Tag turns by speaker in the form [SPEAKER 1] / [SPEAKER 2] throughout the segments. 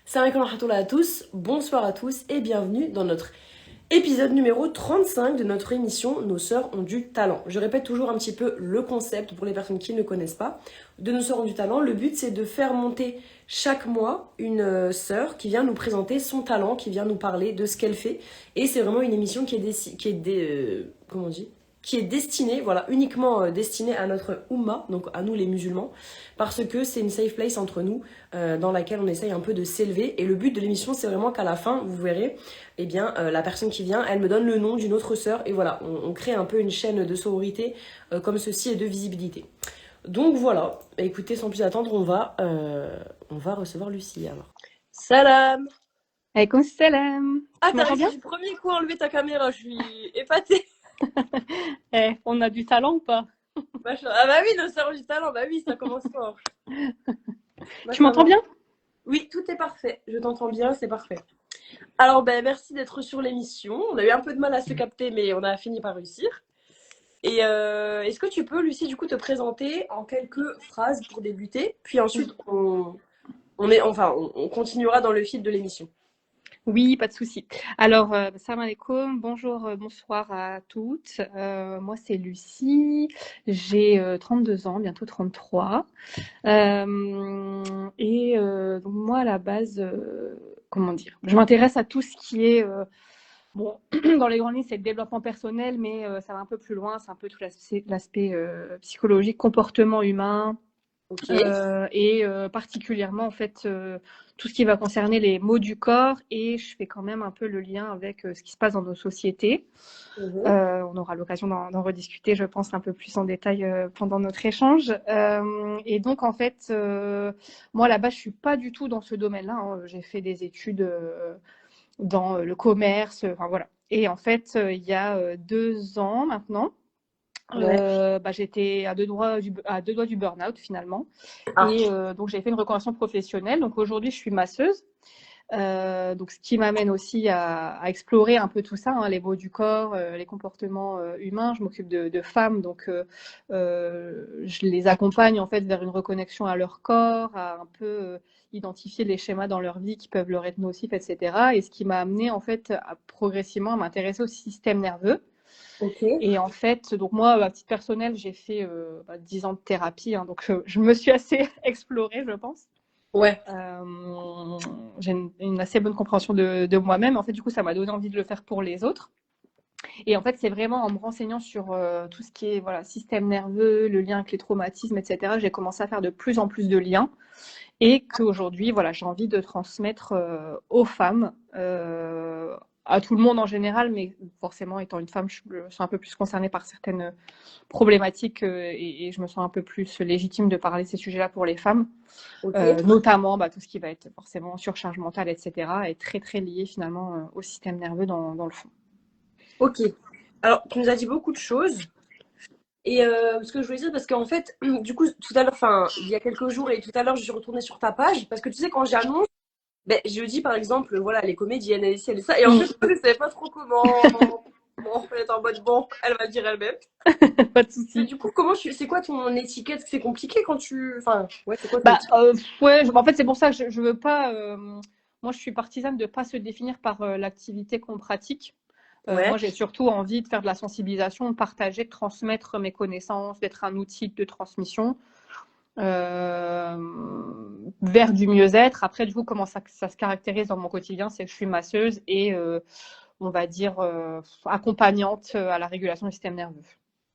[SPEAKER 1] Salam alaikum wa rahmatullahi à tous, bonsoir à tous et bienvenue dans notre épisode numéro 35 de notre émission Nos sœurs ont du talent. Je répète toujours un petit peu le concept pour les personnes qui ne connaissent pas de Nos sœurs ont du talent. Le but c'est de faire monter chaque mois une sœur qui vient nous présenter son talent, qui vient nous parler de ce qu'elle fait. Et c'est vraiment une émission comment on dit qui est destinée, voilà, uniquement destinée à notre Oumma, donc à nous les musulmans, parce que c'est une safe place entre nous, dans laquelle on essaye un peu de s'élever. Et le but de l'émission, c'est vraiment qu'à la fin, vous verrez, eh bien, la personne qui vient, elle me donne le nom d'une autre sœur, et voilà, on crée un peu une chaîne de sororité comme ceci et de visibilité. Donc voilà, écoutez, sans plus attendre, on va recevoir Lucie alors. Salam.
[SPEAKER 2] Alaykoum salam.
[SPEAKER 1] Ah,
[SPEAKER 2] Tu
[SPEAKER 1] t'as
[SPEAKER 2] m'entends
[SPEAKER 1] réussi
[SPEAKER 2] bien?
[SPEAKER 1] du premier coup à enlever ta caméra, je suis épatée.
[SPEAKER 2] On a du talent ou pas?
[SPEAKER 1] Ah bah oui, le cerveau du talent, bah oui, ça commence fort.
[SPEAKER 2] Tu m'entends
[SPEAKER 1] Machallah.
[SPEAKER 2] bien?
[SPEAKER 1] Oui, tout est parfait. Je t'entends bien, c'est parfait. Alors, ben, merci d'être sur l'émission. On a eu un peu de mal à se capter, mais on a fini par réussir. Et est-ce que tu peux, Lucie, du coup, te présenter en quelques phrases pour débuter? Puis ensuite, on continuera dans le fil de l'émission.
[SPEAKER 2] Oui, pas de souci. Alors, salam alaikum, bonjour, bonsoir à toutes. Moi, c'est Lucie. J'ai 32 ans, bientôt 33. Donc moi, à la base, comment dire? Je m'intéresse à tout ce qui est bon, dans les grandes lignes, c'est le développement personnel, mais ça va un peu plus loin. C'est un peu tout l'aspect psychologique, comportement humain,
[SPEAKER 1] Ok.
[SPEAKER 2] particulièrement en fait tout ce qui va concerner les maux du corps, et je fais quand même un peu le lien avec ce qui se passe dans nos sociétés.
[SPEAKER 1] Mhm.
[SPEAKER 2] On aura l'occasion d'en rediscuter, je pense, un peu plus en détail pendant notre échange. Et donc en fait, moi là-bas, je suis pas du tout dans ce domaine-là, hein. J'ai fait des études dans le commerce, enfin voilà. Et en fait, il y a 2 ans maintenant,
[SPEAKER 1] Ouais.
[SPEAKER 2] j'étais à deux doigts du burn-out finalement.
[SPEAKER 1] Ah.
[SPEAKER 2] Donc j'ai fait une reconversion professionnelle. Donc aujourd'hui, je suis masseuse. Donc ce qui m'amène aussi à explorer un peu tout ça, hein, les mots du corps, les comportements humains. Je m'occupe de femmes, donc je les accompagne en fait vers une reconnexion à leur corps, à un peu identifier les schémas dans leur vie qui peuvent leur être nocifs, etc. Et ce qui m'a amené en fait progressivement à m'intéresser au système nerveux.
[SPEAKER 1] Ok.
[SPEAKER 2] Et en fait, donc moi, à titre personnel, j'ai fait 10 ans de thérapie, hein, donc je me suis assez explorée, je pense.
[SPEAKER 1] Ouais.
[SPEAKER 2] Euh, j'ai une assez bonne compréhension de moi-même. En fait, du coup, ça m'a donné envie de le faire pour les autres. Et en fait, c'est vraiment en me renseignant sur tout ce qui est voilà, système nerveux, le lien avec les traumatismes, etc., j'ai commencé à faire de plus en plus de liens. Et qu'aujourd'hui, voilà, j'ai envie de transmettre aux femmes, à tout le monde en général, mais forcément, étant une femme, je suis un peu plus concernée par certaines problématiques et je me sens un peu plus légitime de parler de ces sujets-là pour les femmes,
[SPEAKER 1] Ok.
[SPEAKER 2] notamment tout ce qui va être forcément surcharge mentale, etc., est très très lié finalement au système nerveux dans le fond.
[SPEAKER 1] Ok. Alors, tu nous as dit beaucoup de choses. Et ce que je voulais dire, parce qu'en fait, du coup, tout à l'heure, enfin, il y a quelques jours et tout à l'heure, je suis retournée sur ta page, parce que tu sais, quand j'annonce, ben, je dis par exemple, voilà, les comédiennes, elles, ci, elles, ça, et en fait, je ne savais pas trop comment. Bon, en fait, en mode, bon, elle va dire elle-même.
[SPEAKER 2] Pas de
[SPEAKER 1] Mais
[SPEAKER 2] souci.
[SPEAKER 1] du coup, c'est quoi ton étiquette? C'est compliqué quand tu. Enfin, ouais, c'est quoi ton
[SPEAKER 2] Bah,
[SPEAKER 1] étiquette?
[SPEAKER 2] ouais, en fait, c'est pour ça que je veux pas. Moi, je suis partisane de ne pas se définir par l'activité qu'on pratique.
[SPEAKER 1] Ouais,
[SPEAKER 2] Moi, j'ai surtout envie de faire de la sensibilisation, de partager, de transmettre mes connaissances, d'être un outil de transmission euh, vers du mieux-être. Après, du coup, comment ça se caractérise dans mon quotidien, c'est que je suis masseuse et, on va dire, accompagnante à la régulation du système nerveux.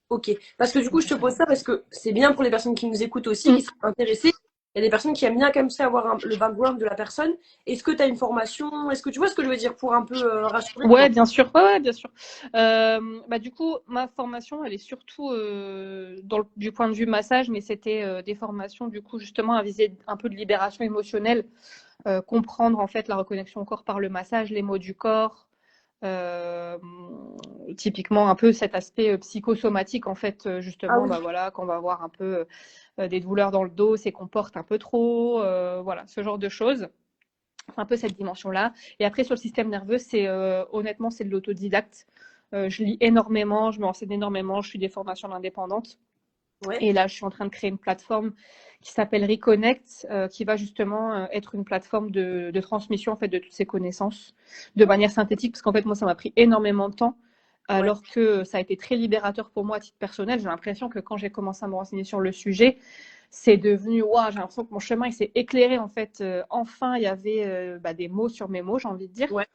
[SPEAKER 1] ok. Parce que du coup, je te pose ça parce que c'est bien pour les personnes qui nous écoutent aussi, qui
[SPEAKER 2] Mm.
[SPEAKER 1] seraient intéressées. Il y a des personnes qui aiment bien comme ça avoir le background de la personne. Est-ce que tu as une formation? Est-ce que tu vois ce que je veux dire pour un peu rassurer les gens?
[SPEAKER 2] Ouais, bien sûr. Ouais, ouais, bien sûr. Du coup, ma formation, elle est surtout du point de vue massage, mais c'était des formations, du coup, justement, à viser un peu de libération émotionnelle, comprendre en fait la reconnexion au corps par le massage, les mots du corps, euh, typiquement un peu cet aspect psychosomatique, en fait,
[SPEAKER 1] Ah
[SPEAKER 2] justement,
[SPEAKER 1] oui.
[SPEAKER 2] bah voilà, quand on va avoir un peu des douleurs dans le dos, c'est qu'on porte un peu trop, voilà, ce genre de choses, un peu cette dimension-là. Et après, sur le système nerveux, honnêtement, c'est de l'autodidacte. Je lis énormément, je me renseigne énormément, je suis des formations indépendantes.
[SPEAKER 1] Ouais.
[SPEAKER 2] Et là, je suis en train de créer une plateforme qui s'appelle Reconnect, qui va justement être une plateforme de transmission en fait de toutes ces connaissances de manière synthétique, parce qu'en fait moi ça m'a pris énormément de temps, alors que ça a été très libérateur pour moi à titre personnel. J'ai l'impression que quand j'ai commencé à me renseigner sur le sujet, c'est devenu waouh, j'ai l'impression que mon chemin il s'est éclairé en fait. Enfin il y avait des mots sur mes mots, j'ai envie de dire.
[SPEAKER 1] Ouais.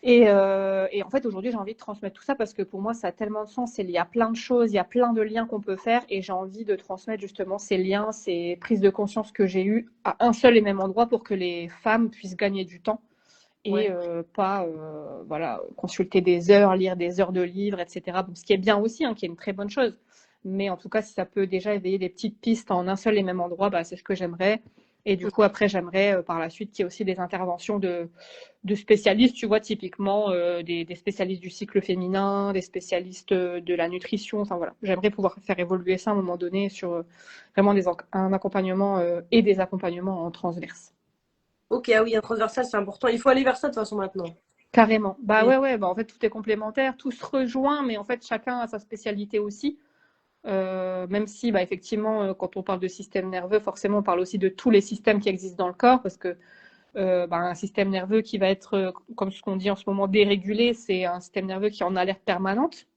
[SPEAKER 2] Et en fait, aujourd'hui, j'ai envie de transmettre tout ça parce que pour moi, ça a tellement de sens. Il y a plein de choses, il y a plein de liens qu'on peut faire et j'ai envie de transmettre justement ces liens, ces prises de conscience que j'ai eues à un seul et même endroit pour que les femmes puissent gagner du temps et pas voilà, consulter des heures, lire des heures de livres, etc. Bon, ce qui est bien aussi, hein, qui est une très bonne chose. Mais en tout cas, si ça peut déjà éveiller des petites pistes en un seul et même endroit, bah, c'est ce que j'aimerais. Et du coup, après, j'aimerais par la suite qu'il y ait aussi des interventions de spécialistes, tu vois, typiquement des spécialistes du cycle féminin, des spécialistes de la nutrition. Enfin voilà, j'aimerais pouvoir faire évoluer ça à un moment donné sur vraiment un accompagnement et des accompagnements en transverse.
[SPEAKER 1] Ok, ah oui, un transversal, c'est important. Il faut aller vers ça de toute façon maintenant.
[SPEAKER 2] Carrément. Bah ouais, bah en fait tout est complémentaire, tout se rejoint, mais en fait chacun a sa spécialité aussi. Même si, bah, effectivement, quand on parle de système nerveux, forcément, on parle aussi de tous les systèmes qui existent dans le corps, parce que un système nerveux qui va être, comme ce qu'on dit en ce moment, dérégulé, c'est un système nerveux qui est en alerte permanente.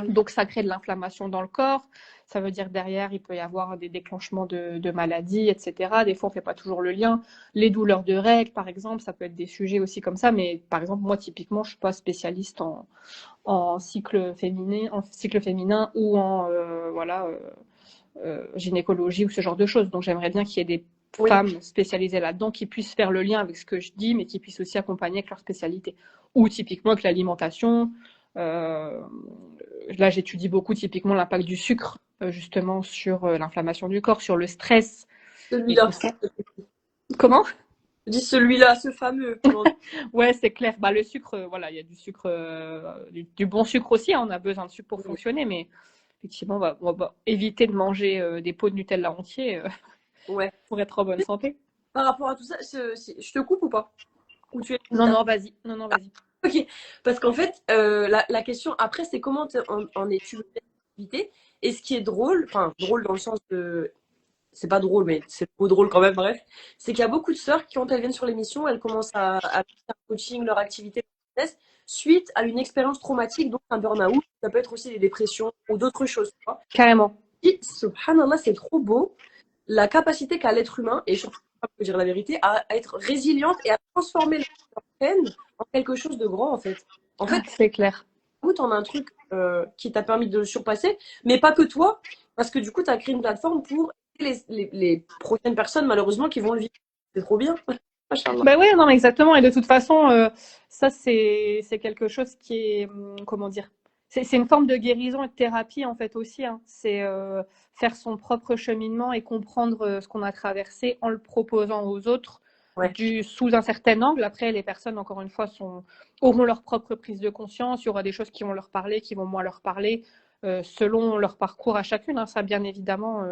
[SPEAKER 2] Donc, ça crée de l'inflammation dans le corps. Ça veut dire derrière, il peut y avoir des déclenchements de maladies, etc. Des fois, on ne fait pas toujours le lien. Les douleurs de règles, par exemple, ça peut être des sujets aussi comme ça. Mais par exemple, moi, typiquement, je ne suis pas spécialiste en cycle féminin ou en gynécologie ou ce genre de choses. Donc, j'aimerais bien qu'il y ait des femmes spécialisées là-dedans qui puissent faire le lien avec ce que je dis, mais qui puissent aussi accompagner avec leur spécialité. Ou typiquement avec l'alimentation. Là, j'étudie beaucoup typiquement l'impact du sucre, justement, sur l'inflammation du corps, sur le stress.
[SPEAKER 1] Celui-là.
[SPEAKER 2] Comment?
[SPEAKER 1] Je dis celui-là, ce fameux.
[SPEAKER 2] Ouais, c'est clair. Bah, le sucre, voilà, il y a du sucre, du bon sucre aussi, hein, on a besoin de sucre pour fonctionner, mais effectivement, on va éviter de manger des pots de Nutella entiers pour être en bonne santé.
[SPEAKER 1] Par rapport à tout ça, je te coupe ou pas? Ou tu es...
[SPEAKER 2] Non, vas-y. Non, vas-y.
[SPEAKER 1] Ok, parce qu'en fait, la question après, c'est comment en es-tu l'activité? Et ce qui est drôle, enfin drôle dans le sens de, c'est pas drôle, mais c'est trop drôle quand même, bref, c'est qu'il y a beaucoup de sœurs qui, quand elles viennent sur l'émission, elles commencent à faire coaching, leur activité suite à une expérience traumatique, donc un burn-out. Ça peut être aussi des dépressions ou d'autres choses. Tu vois.
[SPEAKER 2] Carrément.
[SPEAKER 1] Et, subhanallah, c'est trop beau la capacité qu'a l'être humain, et surtout, je peux dire la vérité, à être résiliente et à transformer leur peine en quelque chose de grand, en fait. En fait,
[SPEAKER 2] c'est clair.
[SPEAKER 1] Tu en as un truc qui t'a permis de le surpasser, mais pas que toi, parce que du coup, tu as créé une plateforme pour les prochaines personnes, malheureusement, qui vont le vivre. C'est trop bien.
[SPEAKER 2] Ben oui, non, mais exactement. Et de toute façon, ça, c'est quelque chose qui est, comment dire, c'est une forme de guérison et de thérapie, en fait, aussi. Hein. C'est faire son propre cheminement et comprendre ce qu'on a traversé en le proposant aux autres sous un certain angle. Après, les personnes, encore une fois, auront leur propre prise de conscience. Il y aura des choses qui vont leur parler, qui vont moins leur parler, selon leur parcours à chacune. Hein. Ça, bien évidemment.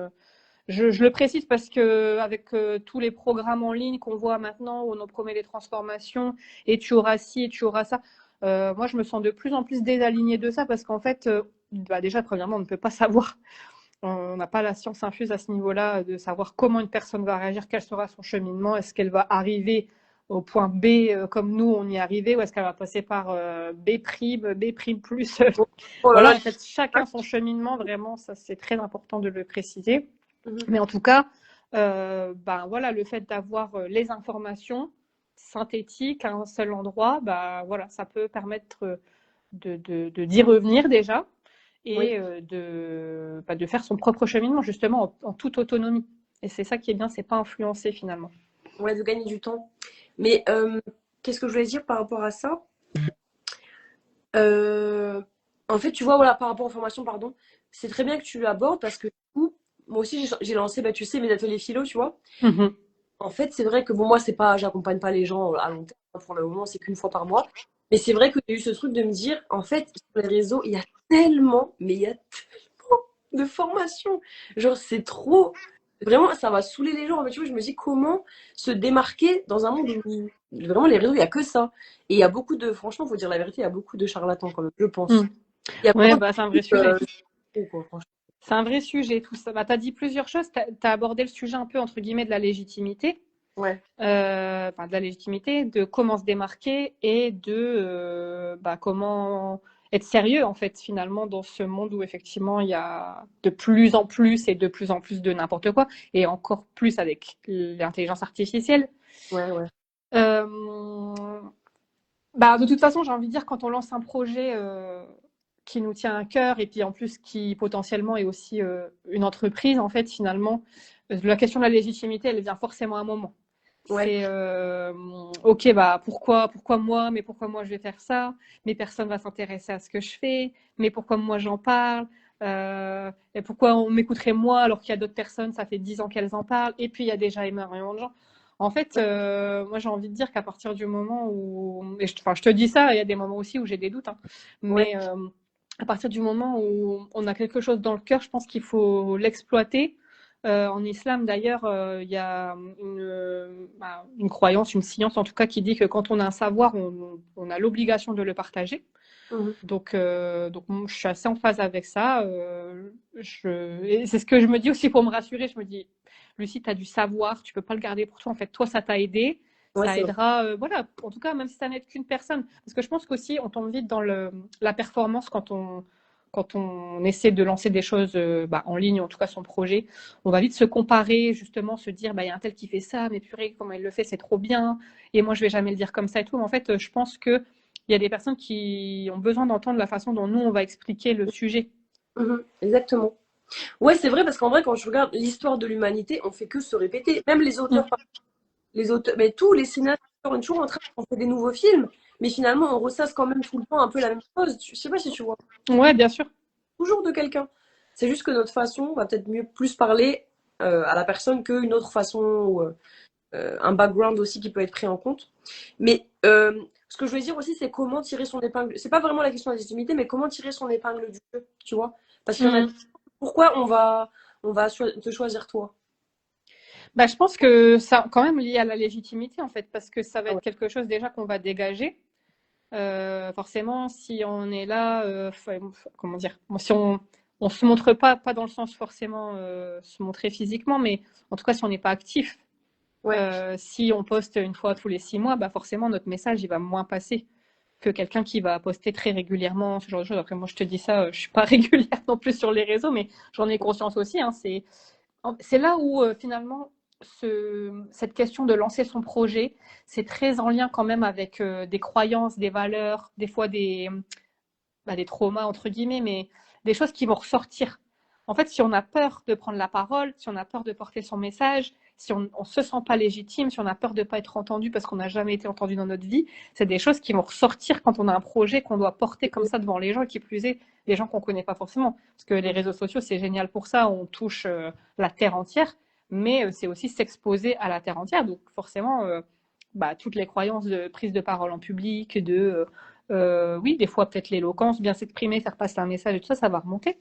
[SPEAKER 2] Je le précise parce que avec tous les programmes en ligne qu'on voit maintenant où on nous promet des transformations et tu auras ci et tu auras ça, moi je me sens de plus en plus désalignée de ça parce qu'en fait, déjà premièrement on ne peut pas savoir, on n'a pas la science infuse à ce niveau-là de savoir comment une personne va réagir, quel sera son cheminement, est-ce qu'elle va arriver au point B comme nous on y est arrivé ou est-ce qu'elle va passer par B', B' plus. Voilà, en fait chacun son cheminement, vraiment ça c'est très important de le préciser. Mais en tout cas, voilà, le fait d'avoir les informations synthétiques à un seul endroit, voilà, ça peut permettre d'y revenir déjà et de faire son propre cheminement justement en toute autonomie. Et c'est ça qui est bien, c'est pas influencé finalement.
[SPEAKER 1] Ouais, de gagner du temps. Mais qu'est-ce que je voulais dire par rapport à ça? En fait, tu vois, voilà, par rapport aux formations, pardon, c'est très bien que tu l'abordes parce que du coup, moi aussi, j'ai lancé, tu sais, mes ateliers philo, tu vois. En fait, c'est vrai que bon, moi, c'est pas, j'accompagne pas les gens à long terme pour le moment, c'est qu'une fois par mois. Mais c'est vrai que j'ai eu ce truc de me dire, en fait, sur les réseaux, il y a tellement, mais il y a tellement de formations. Genre, c'est trop. Vraiment, ça va saouler les gens. En fait, tu vois, je me dis comment se démarquer dans un monde où vraiment les réseaux, il n'y a que ça. Et il y a beaucoup de, franchement, faut dire la vérité, il y a beaucoup de charlatans quand même, je pense. Il y a
[SPEAKER 2] Ouais, c'est un vrai sujet. C'est un vrai sujet, tout ça. Bah, tu as dit plusieurs choses. Tu as abordé le sujet un peu, entre guillemets, de la légitimité.
[SPEAKER 1] Ouais.
[SPEAKER 2] Enfin, de la légitimité, de comment se démarquer et de comment être sérieux, en fait, finalement, dans ce monde où, effectivement, il y a de plus en plus et de plus en plus de n'importe quoi, et encore plus avec l'intelligence artificielle.
[SPEAKER 1] Ouais, ouais.
[SPEAKER 2] Euh, de toute façon, j'ai envie de dire, quand on lance un projet qui nous tient à cœur et puis en plus qui potentiellement est aussi une entreprise, en fait, finalement, la question de la légitimité, elle vient forcément à un moment.
[SPEAKER 1] Ouais.
[SPEAKER 2] C'est ok, pourquoi moi, mais pourquoi moi je vais faire ça, mais personne va s'intéresser à ce que je fais, mais pourquoi moi j'en parle, et pourquoi on m'écouterait moi alors qu'il y a d'autres personnes, ça fait 10 ans qu'elles en parlent, et puis il y a déjà énormément de gens. En fait, moi j'ai envie de dire qu'à partir du moment où, je te dis ça, il y a des moments aussi où j'ai des doutes, hein,
[SPEAKER 1] Ouais.
[SPEAKER 2] mais à partir du moment où on a quelque chose dans le cœur, je pense qu'il faut l'exploiter. En islam, d'ailleurs, il y a une croyance, une science en tout cas, qui dit que quand on a un savoir, on a l'obligation de le partager.
[SPEAKER 1] Mhm.
[SPEAKER 2] Donc, je suis assez en phase avec ça. Et c'est ce que je me dis aussi pour me rassurer. Je me dis, Lucie, tu as du savoir, tu peux pas le garder pour toi. En fait, toi, ça t'a aidé.
[SPEAKER 1] Ouais,
[SPEAKER 2] Ça
[SPEAKER 1] c'est vrai.
[SPEAKER 2] aidera, voilà, en tout cas, même si ça n'aide qu'une personne. Parce que je pense qu'aussi, on tombe vite dans la performance quand on essaie de lancer des choses en ligne, en tout cas son projet. On va vite se comparer, justement, se dire, il y a un tel qui fait ça, mais purée, comment il le fait, c'est trop bien. Et moi, je vais jamais le dire comme ça et tout. Mais en fait, je pense que il y a des personnes qui ont besoin d'entendre la façon dont nous, on va expliquer le sujet.
[SPEAKER 1] Mhm. Exactement. Ouais, c'est vrai parce qu'en vrai, quand je regarde l'histoire de l'humanité, on fait que se répéter. Même
[SPEAKER 2] Mm.
[SPEAKER 1] les auteurs, mais tous les scénaristes sont toujours en train de faire des nouveaux films, mais finalement, on ressasse quand même tout le temps un peu la même chose. Je sais pas si tu vois.
[SPEAKER 2] Ouais, bien sûr.
[SPEAKER 1] Toujours de quelqu'un. C'est juste que notre façon va peut-être mieux plus parler à la personne qu'une autre façon ou un background aussi qui peut être pris en compte. Mais ce que je veux dire aussi, c'est comment tirer son épingle. C'est pas vraiment la question de la légitimité, mais comment tirer son épingle du jeu, tu vois. Parce qu'il y en a.
[SPEAKER 2] Mm.
[SPEAKER 1] Pourquoi on va te choisir toi?
[SPEAKER 2] Je pense que ça, quand même, lié à la légitimité, en fait, parce que ça va
[SPEAKER 1] Ah
[SPEAKER 2] être
[SPEAKER 1] ouais.
[SPEAKER 2] quelque chose déjà qu'on va dégager. Forcément, si on est là, comment dire, bon, si on se montre pas dans le sens forcément se montrer physiquement, mais en tout cas, si on n'est pas actif,
[SPEAKER 1] Ouais.
[SPEAKER 2] si on poste une fois tous les 6 mois, forcément, notre message, il va moins passer que quelqu'un qui va poster très régulièrement, ce genre de choses. Après, moi, je te dis ça, je suis pas régulière non plus sur les réseaux, mais j'en ai conscience aussi, hein. C'est là où finalement cette question de lancer son projet, c'est très en lien quand même avec des croyances, des valeurs, des fois des traumas entre guillemets, mais des choses qui vont ressortir. En fait, si on a peur de prendre la parole, si on a peur de porter son message, si on ne se sent pas légitime, si on a peur de ne pas être entendu parce qu'on n'a jamais été entendu dans notre vie, c'est des choses qui vont ressortir quand on a un projet qu'on doit porter comme ça devant les gens, et qui plus est, des gens qu'on ne connaît pas forcément. Parce que les réseaux sociaux, c'est génial pour ça, on touche la terre entière, mais c'est aussi s'exposer à la terre entière. Donc forcément, toutes les croyances de prise de parole en public, oui, des fois peut-être l'éloquence, bien s'exprimer, faire passer un message et tout ça, ça va remonter.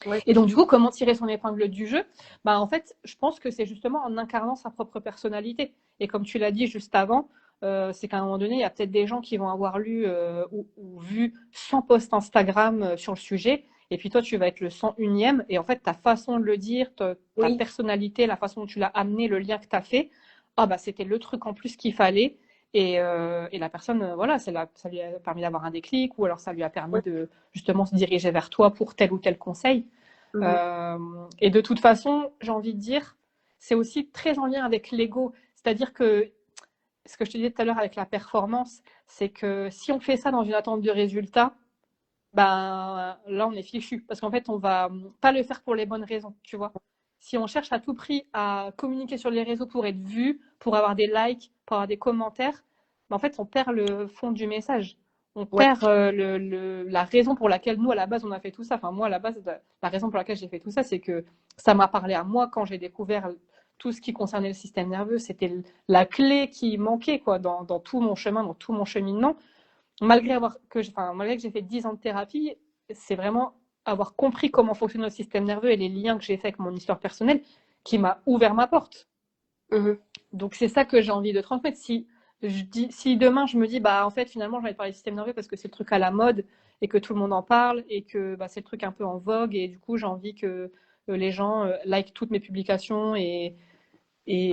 [SPEAKER 1] Ouais.
[SPEAKER 2] Et donc, du coup, comment tirer son épingle du jeu? En fait, je pense que c'est justement en incarnant sa propre personnalité. Et comme tu l'as dit juste avant, c'est qu'à un moment donné, il y a peut-être des gens qui vont avoir lu ou vu 100 posts Instagram sur le sujet. Et puis toi, tu vas être le 101e. Et en fait, ta façon de le dire, ta
[SPEAKER 1] Oui.
[SPEAKER 2] personnalité, la façon dont tu l'as amené, le lien que tu as fait, c'était le truc en plus qu'il fallait. Et la personne, voilà, ça lui a permis d'avoir un déclic, ou alors ça lui a permis
[SPEAKER 1] Ouais.
[SPEAKER 2] de justement se diriger vers toi pour tel ou tel conseil.
[SPEAKER 1] Mhm.
[SPEAKER 2] Et de toute façon, j'ai envie de dire, c'est aussi très en lien avec l'ego. C'est-à-dire que ce que je te disais tout à l'heure avec la performance, c'est que si on fait ça dans une attente de résultat, là, on est fichu. Parce qu'en fait, on va pas le faire pour les bonnes raisons, tu vois. Si on cherche à tout prix à communiquer sur les réseaux pour être vu, pour avoir des likes, pour avoir des commentaires, en fait, on perd le fond du message. On
[SPEAKER 1] Ouais.
[SPEAKER 2] perd la raison pour laquelle nous, à la base, on a fait tout ça. Enfin, moi, à la base, la raison pour laquelle j'ai fait tout ça, c'est que ça m'a parlé à moi quand j'ai découvert tout ce qui concernait le système nerveux. C'était la clé qui manquait quoi, dans tout mon chemin, dans tout mon cheminement. Malgré que j'ai fait 10 ans de thérapie, c'est vraiment avoir compris comment fonctionne notre système nerveux et les liens que j'ai fait avec mon histoire personnelle qui m'a ouvert ma porte.
[SPEAKER 1] Mhm.
[SPEAKER 2] Donc c'est ça que j'ai envie de transmettre. Si Si demain je me dis, bah en fait finalement j'ai envie de parler du système nerveux parce que c'est le truc à la mode et que tout le monde en parle et que bah, c'est le truc un peu en vogue et du coup j'ai envie que les gens like toutes mes publications et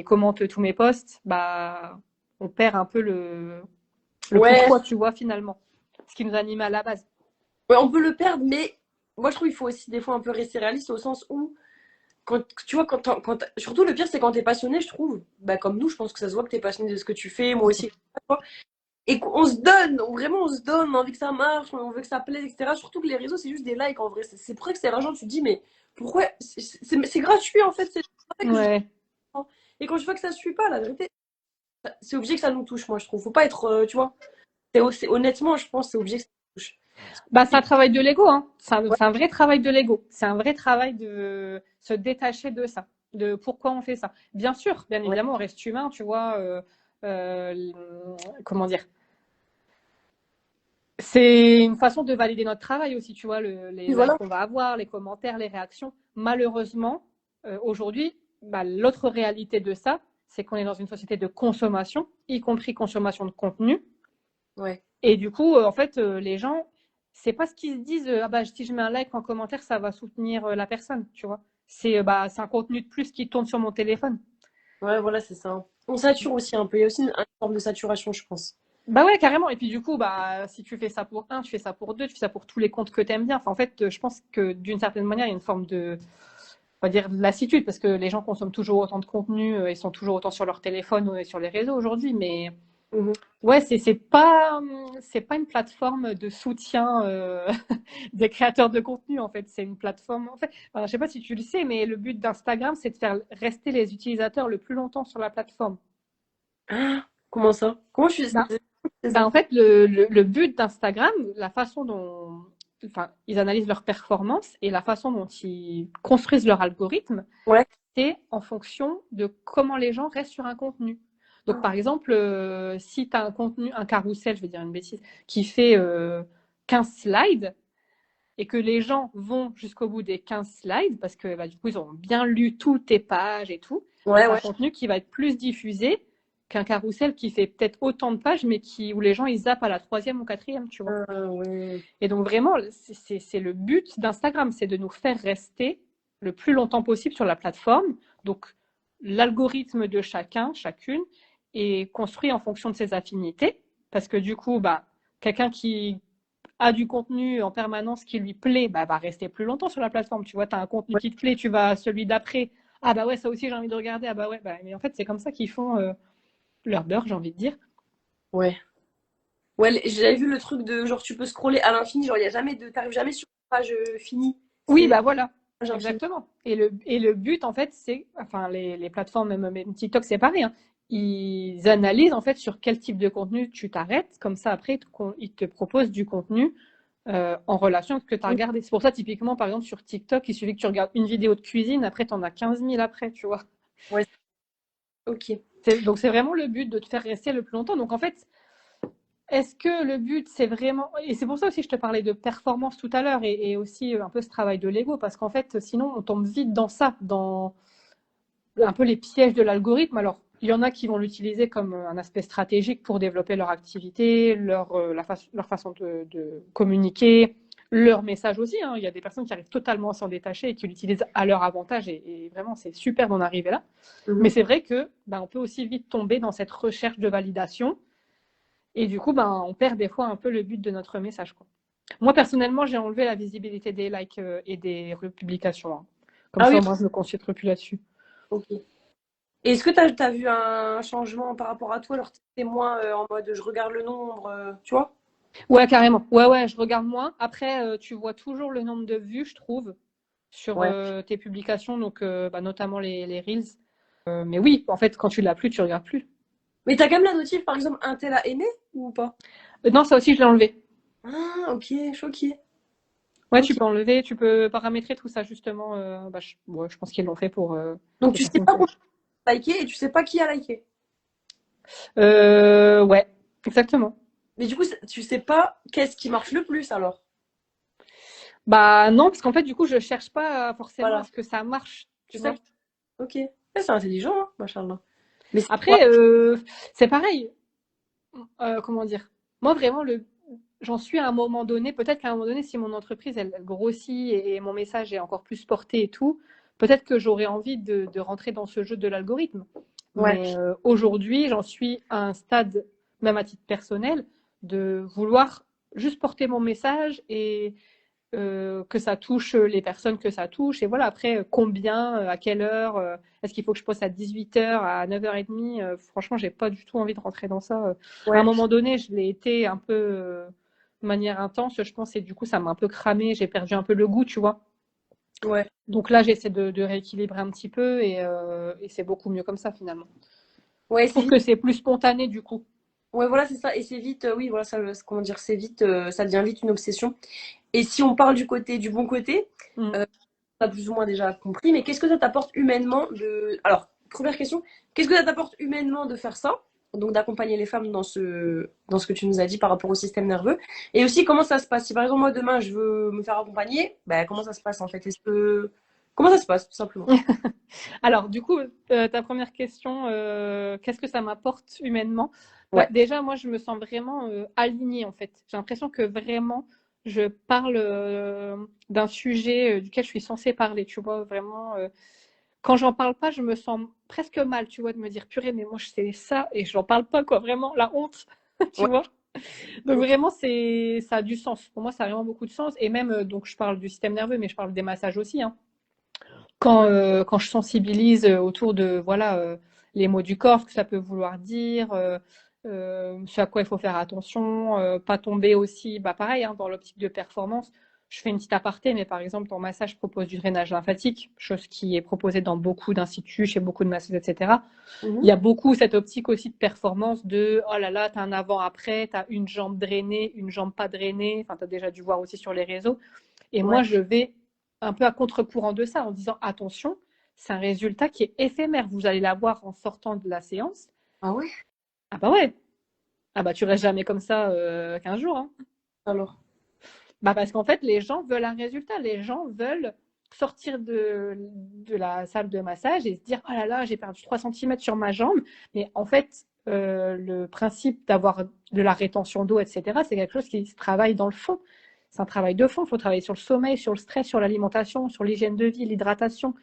[SPEAKER 2] commentent tous mes posts, bah on perd un peu le
[SPEAKER 1] Ouais,
[SPEAKER 2] pourquoi, tu vois, finalement. Ce qui nous animait à la base.
[SPEAKER 1] ouais, on peut le perdre, mais moi je trouve qu'il faut aussi des fois un peu rester réaliste au sens où, quand, tu vois, surtout le pire c'est quand t'es passionné, je trouve, bah, comme nous, je pense que ça se voit que t'es passionné de ce que tu fais, moi aussi, et qu'on se donne, vraiment on se donne, on a envie que ça marche, on veut que ça plaise, etc. Surtout que les réseaux c'est juste des likes en vrai, c'est pour ça que c'est rageant, tu te dis, mais pourquoi, c'est gratuit en fait, c'est vrai que je...
[SPEAKER 2] Ouais.
[SPEAKER 1] Et quand je vois que ça suit pas, la vérité, c'est obligé que ça nous touche, moi je trouve, faut pas être, tu vois, honnêtement, je pense que c'est obligé que ça nous touche.
[SPEAKER 2] Bah, c'est un travail de l'ego, hein.
[SPEAKER 1] Ouais,
[SPEAKER 2] C'est un vrai travail de l'ego. C'est un vrai travail de se détacher de ça, de pourquoi on fait ça. Bien sûr, bien
[SPEAKER 1] ouais,
[SPEAKER 2] évidemment, on reste humain, tu vois. Euh, comment dire? C'est une façon de valider notre travail aussi, tu vois, les
[SPEAKER 1] puis
[SPEAKER 2] likes
[SPEAKER 1] voilà.
[SPEAKER 2] qu'on va avoir, les commentaires, les réactions. Malheureusement, aujourd'hui, bah, l'autre réalité de ça, c'est qu'on est dans une société de consommation, y compris consommation de contenu.
[SPEAKER 1] Ouais.
[SPEAKER 2] Et du coup, en fait, les gens, c'est pas ce qu'ils se disent, ah bah, si je mets un like en commentaire, ça va soutenir la personne, tu vois. Bah, c'est un contenu de plus qui tourne sur mon téléphone.
[SPEAKER 1] Ouais, voilà, c'est ça. On sature aussi un peu. Il y a aussi une forme de saturation, je pense.
[SPEAKER 2] Bah ouais, carrément. Et puis du coup, bah, si tu fais ça pour un, tu fais ça pour deux, tu fais ça pour tous les comptes que tu aimes bien. Enfin, en fait, je pense que d'une certaine manière, il y a une forme de, on va dire, de lassitude, parce que les gens consomment toujours autant de contenu et sont toujours autant sur leur téléphone et sur les réseaux aujourd'hui. Mais
[SPEAKER 1] Mhm.
[SPEAKER 2] ouais, c'est pas une plateforme de soutien des créateurs de contenu, en fait. C'est une plateforme. En fait, enfin, je sais pas si tu le sais, mais le but d'Instagram, c'est de faire rester les utilisateurs le plus longtemps sur la plateforme.
[SPEAKER 1] Ah, comment ça? Comment je suis...
[SPEAKER 2] Ben,
[SPEAKER 1] C'est
[SPEAKER 2] ben,
[SPEAKER 1] ça?
[SPEAKER 2] en fait, le but d'Instagram, la façon dont enfin, ils analysent leurs performances et la façon dont ils construisent leur algorithme,
[SPEAKER 1] Ouais.
[SPEAKER 2] c'est en fonction de comment les gens restent sur un contenu. Donc, par
[SPEAKER 1] Ah,
[SPEAKER 2] exemple, si tu as un contenu, un carrousel, je vais dire une bêtise, qui fait 15 slides et que les gens vont jusqu'au bout des 15 slides parce que bah, du coup, ils ont bien lu toutes tes pages et tout, bah,
[SPEAKER 1] ouais,
[SPEAKER 2] c'est un
[SPEAKER 1] ouais.
[SPEAKER 2] contenu qui va être plus diffusé qu'un carrousel qui fait peut-être autant de pages, mais où les gens ils zappent à la troisième ou quatrième, tu vois.
[SPEAKER 1] Ah, ouais.
[SPEAKER 2] Et donc vraiment, c'est le but d'Instagram, c'est de nous faire rester le plus longtemps possible sur la plateforme. Donc l'algorithme de chacun, chacune, est construit en fonction de ses affinités, parce que du coup, bah, quelqu'un qui a du contenu en permanence qui lui plaît, bah, va rester plus longtemps sur la plateforme. Tu vois, tu as un contenu
[SPEAKER 1] Ouais.
[SPEAKER 2] qui te plaît, tu vas à celui d'après. Ah bah ouais, ça aussi j'ai envie de regarder. Ah bah ouais, bah, mais en fait c'est comme ça qu'ils font leur beurre, j'ai envie de dire.
[SPEAKER 1] Ouais. Ouais, j'avais vu le truc de genre tu peux scroller à l'infini, genre il y a jamais de t'arrives jamais sur une page finie.
[SPEAKER 2] Oui,
[SPEAKER 1] C'est
[SPEAKER 2] bah voilà,
[SPEAKER 1] page infinie.
[SPEAKER 2] exactement. Et le but, en fait, c'est, enfin, les plateformes, même TikTok, c'est pareil, hein. Ils analysent, en fait, sur quel type de contenu tu t'arrêtes. Comme ça, après, ils te proposent du contenu en relation avec ce que tu as regardé. C'est pour ça, typiquement, par exemple, sur TikTok, il suffit que tu regardes une vidéo de cuisine, après, tu en as 15 000 après, tu vois.
[SPEAKER 1] Ouais, ok.
[SPEAKER 2] Donc, c'est vraiment le but de te faire rester le plus longtemps. Donc, en fait, est-ce que le but, c'est vraiment... Et c'est pour ça aussi que je te parlais de performance tout à l'heure et aussi un peu ce travail de l'ego, parce qu'en fait, sinon, on tombe vite dans ça, dans un peu les pièges de l'algorithme. Alors, il y en a qui vont l'utiliser comme un aspect stratégique pour développer leur activité, leur façon de communiquer, leur message aussi, hein. Il y a des personnes qui arrivent totalement à s'en détacher et qui l'utilisent à leur avantage et vraiment, c'est super d'en arriver là. Mais
[SPEAKER 1] Mhm.
[SPEAKER 2] c'est vrai que on peut aussi vite tomber dans cette recherche de validation et du coup, on perd des fois un peu le but de notre message, quoi. Moi, personnellement, j'ai enlevé la visibilité des likes et des republications, hein. Comme
[SPEAKER 1] Ah oui,
[SPEAKER 2] ça, moi, je me concentre plus là-dessus.
[SPEAKER 1] ok. Et est-ce que t'as vu un changement par rapport à toi? Alors t'es moins en mode je regarde le nombre, tu vois?
[SPEAKER 2] Ouais, carrément. Ouais, ouais, je regarde moins. Après, tu vois toujours le nombre de vues, je trouve, sur
[SPEAKER 1] Ouais.
[SPEAKER 2] tes publications, donc notamment les Reels. Mais oui, en fait, quand tu l'as plus, tu regardes plus.
[SPEAKER 1] Mais t'as quand même la notif, par exemple, un tel a aimé ou pas?
[SPEAKER 2] Non, ça aussi, je l'ai enlevé.
[SPEAKER 1] Ah, ok, choqué.
[SPEAKER 2] Ouais, tu
[SPEAKER 1] Ok.
[SPEAKER 2] peux enlever, tu peux paramétrer tout ça, justement. Ouais, je pense qu'ils l'ont fait pour
[SPEAKER 1] Donc
[SPEAKER 2] les
[SPEAKER 1] tu sais
[SPEAKER 2] personnes
[SPEAKER 1] pas
[SPEAKER 2] qui
[SPEAKER 1] combien
[SPEAKER 2] achètent.
[SPEAKER 1] t'as liké et tu sais pas qui a liké.
[SPEAKER 2] Ouais, exactement.
[SPEAKER 1] Mais du coup, tu sais pas qu'est-ce qui marche le plus alors.
[SPEAKER 2] Bah non, parce qu'en fait, du coup, je cherche pas forcément à
[SPEAKER 1] Voilà.
[SPEAKER 2] ce que ça marche,
[SPEAKER 1] C'est
[SPEAKER 2] tu
[SPEAKER 1] ça.
[SPEAKER 2] vois.
[SPEAKER 1] Ok. Ouais, c'est intelligent, hein, machallah. Mais c'est ouais.
[SPEAKER 2] Après, c'est pareil. comment dire? Moi, vraiment, j'en suis à un moment donné. Peut-être qu'à un moment donné, si mon entreprise, elle grossit et mon message est encore plus porté et tout, peut-être que j'aurais envie de rentrer dans ce jeu de l'algorithme.
[SPEAKER 1] Ouais,
[SPEAKER 2] Mais aujourd'hui, j'en suis à un stade, même à titre personnel, de vouloir juste porter mon message et que ça touche les personnes que ça touche. Et voilà, après, combien, à quelle heure, est-ce qu'il faut que je poste à 18h, à 9h30 franchement, j'ai pas du tout envie de rentrer dans ça. À un
[SPEAKER 1] ouais,
[SPEAKER 2] moment donné, je l'ai été un peu de manière intense, je pense, et du coup, ça m'a un peu cramé, j'ai perdu un peu le goût, tu vois.
[SPEAKER 1] ouais.
[SPEAKER 2] Donc là, j'essaie de rééquilibrer un petit peu et c'est beaucoup mieux comme ça, finalement.
[SPEAKER 1] Ouais,
[SPEAKER 2] Je
[SPEAKER 1] c'est
[SPEAKER 2] trouve
[SPEAKER 1] vite.
[SPEAKER 2] que c'est plus spontané, du coup.
[SPEAKER 1] Ouais, voilà, c'est ça. Et c'est vite, oui, voilà, ça, comment dire, c'est vite, ça devient vite une obsession. Et si on parle du bon côté,
[SPEAKER 2] Mm.
[SPEAKER 1] t'as plus ou moins déjà compris, mais qu'est-ce que ça t'apporte humainement de. Alors, première question, qu'est-ce que ça t'apporte humainement de faire ça? Donc d'accompagner les femmes dans ce que tu nous as dit par rapport au système nerveux. Et aussi, comment ça se passe? Si par exemple, moi, demain, je veux me faire accompagner, ben, comment ça se passe en fait? Comment ça se passe, tout simplement?
[SPEAKER 2] Alors, du coup, ta première question, qu'est-ce que ça m'apporte humainement? Bah,
[SPEAKER 1] Ouais.
[SPEAKER 2] déjà, moi, je me sens vraiment alignée, en fait. J'ai l'impression que vraiment, je parle d'un sujet duquel je suis censée parler, tu vois, vraiment. Quand j'en parle pas, je me sens presque mal, tu vois, de me dire, purée, mais moi, je sais ça et je n'en parle pas, quoi, vraiment, la honte, tu
[SPEAKER 1] Ouais.
[SPEAKER 2] vois. Donc,
[SPEAKER 1] Ok.
[SPEAKER 2] vraiment, ça a du sens. Pour moi, ça a vraiment beaucoup de sens. Et même, donc, je parle du système nerveux, mais je parle des massages aussi, hein. Quand je sensibilise autour de voilà les mots du corps, ce que ça peut vouloir dire, ce à quoi il faut faire attention, pas tomber aussi, bah pareil, hein, dans l'optique de performance. Je fais une petite aparté, mais par exemple, en massage, je propose du drainage lymphatique, chose qui est proposée dans beaucoup d'instituts, chez beaucoup de masseuses, etc. Il y
[SPEAKER 1] Mhm.
[SPEAKER 2] a beaucoup cette optique aussi de performance de oh là là, t'as un avant-après, t'as une jambe drainée, une jambe pas drainée, enfin, t'as déjà dû voir aussi sur les réseaux. Et
[SPEAKER 1] Ouais.
[SPEAKER 2] moi, je vais un peu à contre-courant de ça en disant attention, c'est un résultat qui est éphémère. Vous allez l'avoir en sortant de la séance.
[SPEAKER 1] Ah ouais?
[SPEAKER 2] Ah bah ouais, ah bah tu restes jamais comme ça 15 jours. Hein.
[SPEAKER 1] Alors.
[SPEAKER 2] Bah parce qu'en fait, les gens veulent un résultat. Les gens veulent sortir de la salle de massage et se dire oh là là, j'ai perdu 3 centimètres sur ma jambe. Mais en fait, le principe d'avoir de la rétention d'eau, etc., c'est quelque chose qui se travaille dans le fond. C'est un travail de fond. Il faut travailler sur le sommeil, sur le stress, sur l'alimentation, sur l'hygiène de vie, l'hydratation.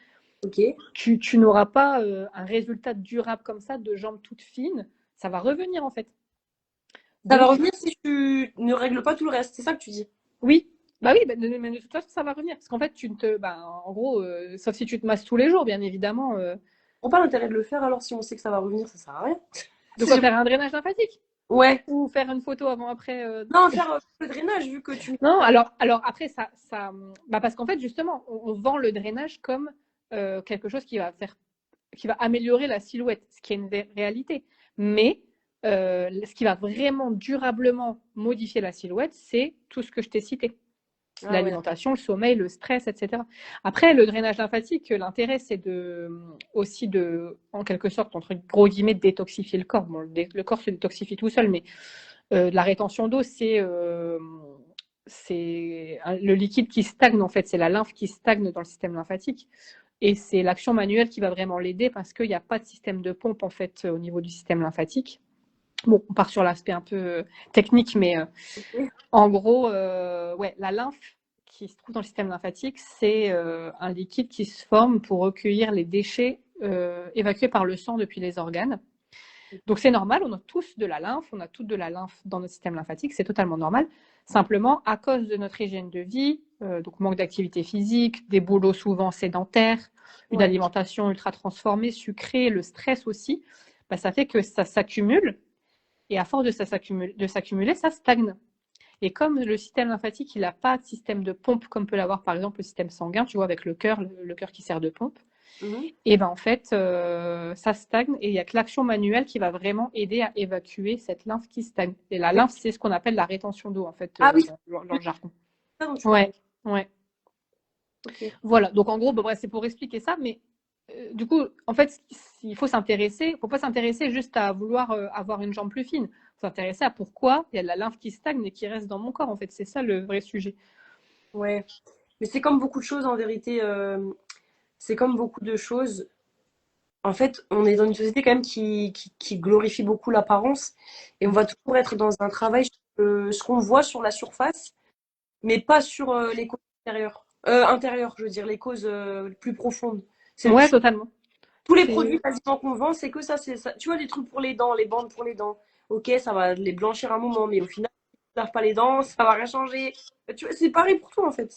[SPEAKER 1] Ok.
[SPEAKER 2] Tu n'auras pas un résultat durable comme ça, de jambes toutes fines. Ça va revenir en fait.
[SPEAKER 1] Ça va
[SPEAKER 2] Donc,
[SPEAKER 1] revenir si tu ne règles pas tout le reste, c'est ça que tu dis?
[SPEAKER 2] oui, bah oui, bah, mais de toute façon, ça va revenir. Parce qu'en fait, tu ne te. Bah, en gros, sauf si tu te masses tous les jours, bien évidemment.
[SPEAKER 1] On pas l'intérêt de le faire alors si on sait que ça va revenir, ça sert à rien.
[SPEAKER 2] De
[SPEAKER 1] Si
[SPEAKER 2] quoi
[SPEAKER 1] j'ai-
[SPEAKER 2] faire un drainage lymphatique
[SPEAKER 1] Ouais.
[SPEAKER 2] ou faire une photo avant-après.
[SPEAKER 1] Non, faire le drainage vu que tu.
[SPEAKER 2] Non, alors après, bah parce qu'en fait, justement, on vend le drainage comme quelque chose qui va améliorer la silhouette, ce qui est une réalité. Mais ce qui va vraiment durablement modifier la silhouette, c'est tout ce que je t'ai cité.
[SPEAKER 1] Ah ouais.
[SPEAKER 2] L'alimentation, le sommeil, le stress, etc. Après, le drainage lymphatique, l'intérêt, c'est aussi en quelque sorte, entre gros guillemets, de détoxifier le corps. Bon, le corps se détoxifie tout seul, mais la rétention d'eau, c'est le liquide qui stagne, en fait. C'est la lymphe qui stagne dans le système lymphatique. Et c'est l'action manuelle qui va vraiment l'aider parce qu'il n'y a pas de système de pompe, en fait, au niveau du système lymphatique. Bon, on part sur l'aspect un peu technique, mais
[SPEAKER 1] Ok.
[SPEAKER 2] en gros, ouais, la lymphe qui se trouve dans le système lymphatique, c'est un liquide qui se forme pour recueillir les déchets évacués par le sang depuis les organes. Donc c'est normal, on a tous de la lymphe, on a toutes de la lymphe dans notre système lymphatique, c'est totalement normal. Simplement, à cause de notre hygiène de vie, donc manque d'activité physique, des boulots souvent sédentaires, une
[SPEAKER 1] Ouais.
[SPEAKER 2] alimentation ultra transformée, sucrée, le stress aussi, bah, ça fait que ça s'accumule et à force de s'accumuler, ça stagne. Et comme le système lymphatique, il n'a pas de système de pompe comme peut l'avoir par exemple le système sanguin, tu vois, avec le cœur, le cœur qui sert de pompe,
[SPEAKER 1] Mhm.
[SPEAKER 2] et ben en fait, ça stagne et il n'y a que l'action manuelle qui va vraiment aider à évacuer cette lymphe qui stagne. Et la
[SPEAKER 1] Mais-
[SPEAKER 2] lymphe, c'est ce qu'on appelle la rétention d'eau en fait
[SPEAKER 1] Ah oui,
[SPEAKER 2] dans
[SPEAKER 1] c'est
[SPEAKER 2] le jargon.
[SPEAKER 1] ça dont tu
[SPEAKER 2] Ouais,
[SPEAKER 1] parlais.
[SPEAKER 2] ouais.
[SPEAKER 1] Ok.
[SPEAKER 2] Voilà. Donc en gros, bah, c'est pour expliquer ça, mais du coup, en fait, il faut s'intéresser, il faut pas s'intéresser juste à vouloir avoir une jambe plus fine. Il faut s'intéresser à pourquoi il y a de la lymphe qui stagne et qui reste dans mon corps. En fait, c'est ça le vrai sujet.
[SPEAKER 1] Ouais. Mais c'est comme beaucoup de choses en vérité. C'est comme beaucoup de choses. En fait, on est dans une société quand même qui glorifie beaucoup l'apparence et on va toujours être dans un travail sur ce qu'on voit sur la surface, mais pas sur les causes intérieures, je veux dire, les causes plus profondes.
[SPEAKER 2] Ouais, totalement.
[SPEAKER 1] Tous les
[SPEAKER 2] C'est
[SPEAKER 1] produits quasiment qu'on vend, c'est que ça, c'est ça. Tu vois, des trucs pour les dents, les bandes pour les dents. Ok, ça va les blanchir un moment, mais au final, si tu ne laves pas les dents, ça va rien changer. Tu vois, c'est pareil pour tout en fait.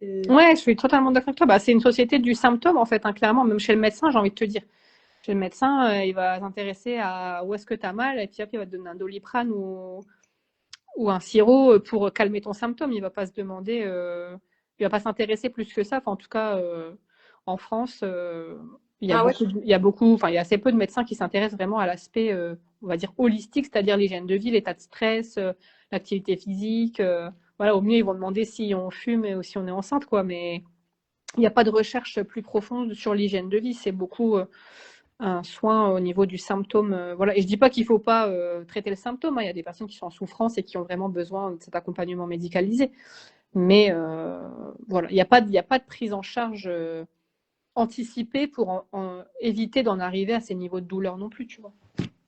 [SPEAKER 2] Ouais, je suis totalement d'accord avec toi. Bah, c'est une société du symptôme, en fait, hein, clairement. Même chez le médecin, j'ai envie de te dire. Chez le médecin, il va s'intéresser à où est-ce que tu as mal, et puis hop, il va te donner un Doliprane ou un sirop pour calmer ton symptôme. Il va pas se demander, il va pas s'intéresser plus que ça. Enfin, en tout cas, en France,
[SPEAKER 1] Ah ouais,
[SPEAKER 2] enfin, il y a assez peu de médecins qui s'intéressent vraiment à l'aspect, on va dire, holistique, c'est-à-dire l'hygiène de vie, l'état de stress, l'activité physique. Voilà, au mieux, ils vont demander si on fume ou si on est enceinte, quoi. Mais il n'y a pas de recherche plus profonde sur l'hygiène de vie. C'est beaucoup un soin au niveau du symptôme. Voilà. Et je dis pas qu'il faut pas traiter le symptôme, hein. Il y a des personnes qui sont en souffrance et qui ont vraiment besoin de cet accompagnement médicalisé. Mais voilà, il y a pas de prise en charge anticipée pour éviter d'en arriver à ces niveaux de douleur non plus, tu vois.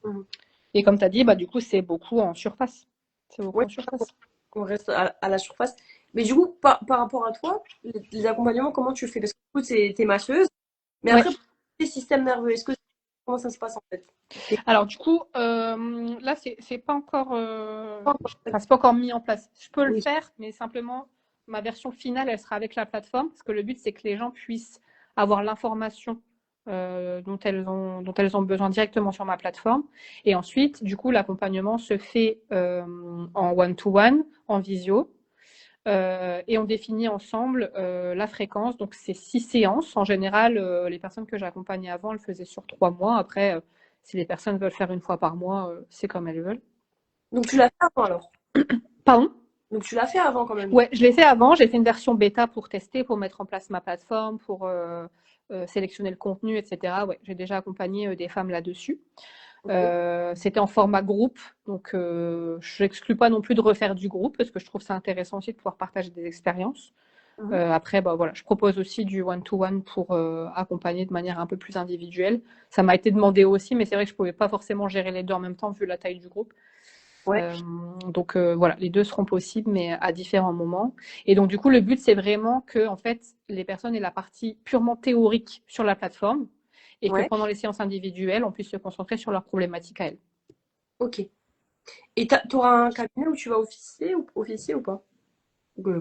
[SPEAKER 1] mhm.
[SPEAKER 2] Et comme tu as dit, bah, du coup, c'est beaucoup en surface. C'est beaucoup
[SPEAKER 1] Ouais,
[SPEAKER 2] en surface.
[SPEAKER 1] on reste à la surface. Mais du coup, par rapport à toi, les accompagnements, comment tu fais? Parce que du coup, t'es masseuse, mais
[SPEAKER 2] Ouais.
[SPEAKER 1] après, pour les systèmes nerveux, comment ça se passe en fait?
[SPEAKER 2] Alors du coup, là, c'est pas encore,
[SPEAKER 1] Pas encore fait.
[SPEAKER 2] enfin, c'est pas encore mis en place. Je peux le
[SPEAKER 1] Oui,
[SPEAKER 2] faire, mais simplement, ma version finale, elle sera avec la plateforme, parce que le but, c'est que les gens puissent avoir l'information dont elles ont besoin directement sur ma plateforme. Et ensuite, du coup, l'accompagnement se fait en one-to-one, en visio. Et on définit ensemble la fréquence. Donc, c'est 6 séances. En général, les personnes que j'accompagnais avant, elles faisaient sur 3 mois. Après, si les personnes veulent faire une fois par mois, c'est comme elles veulent.
[SPEAKER 1] donc tu l'as fait avant alors.
[SPEAKER 2] Pardon?
[SPEAKER 1] Donc tu l'as fait avant quand même.
[SPEAKER 2] Ouais, je l'ai fait avant. J'ai fait une version bêta pour tester, pour mettre en place ma plateforme, pour sélectionner le contenu, etc. Ouais, j'ai déjà accompagné des femmes là-dessus.
[SPEAKER 1] Ok.
[SPEAKER 2] C'était en format groupe, donc je n'exclus pas non plus de refaire du groupe parce que je trouve ça intéressant aussi de pouvoir partager des expériences.
[SPEAKER 1] Mhm.
[SPEAKER 2] Après, bah, voilà, je propose aussi du one-to-one pour accompagner de manière un peu plus individuelle. Ça m'a été demandé aussi, mais c'est vrai que je ne pouvais pas forcément gérer les deux en même temps vu la taille du groupe.
[SPEAKER 1] Ouais.
[SPEAKER 2] Euh, donc voilà, les deux seront possibles, mais à différents moments. Et donc du coup, le but, c'est vraiment que en fait, les personnes aient la partie purement théorique sur la plateforme et que
[SPEAKER 1] Ouais.
[SPEAKER 2] pendant les séances individuelles, on puisse se concentrer sur leurs problématiques à elles.
[SPEAKER 1] Ok. Et t'auras un cabinet où tu vas officier ou pas?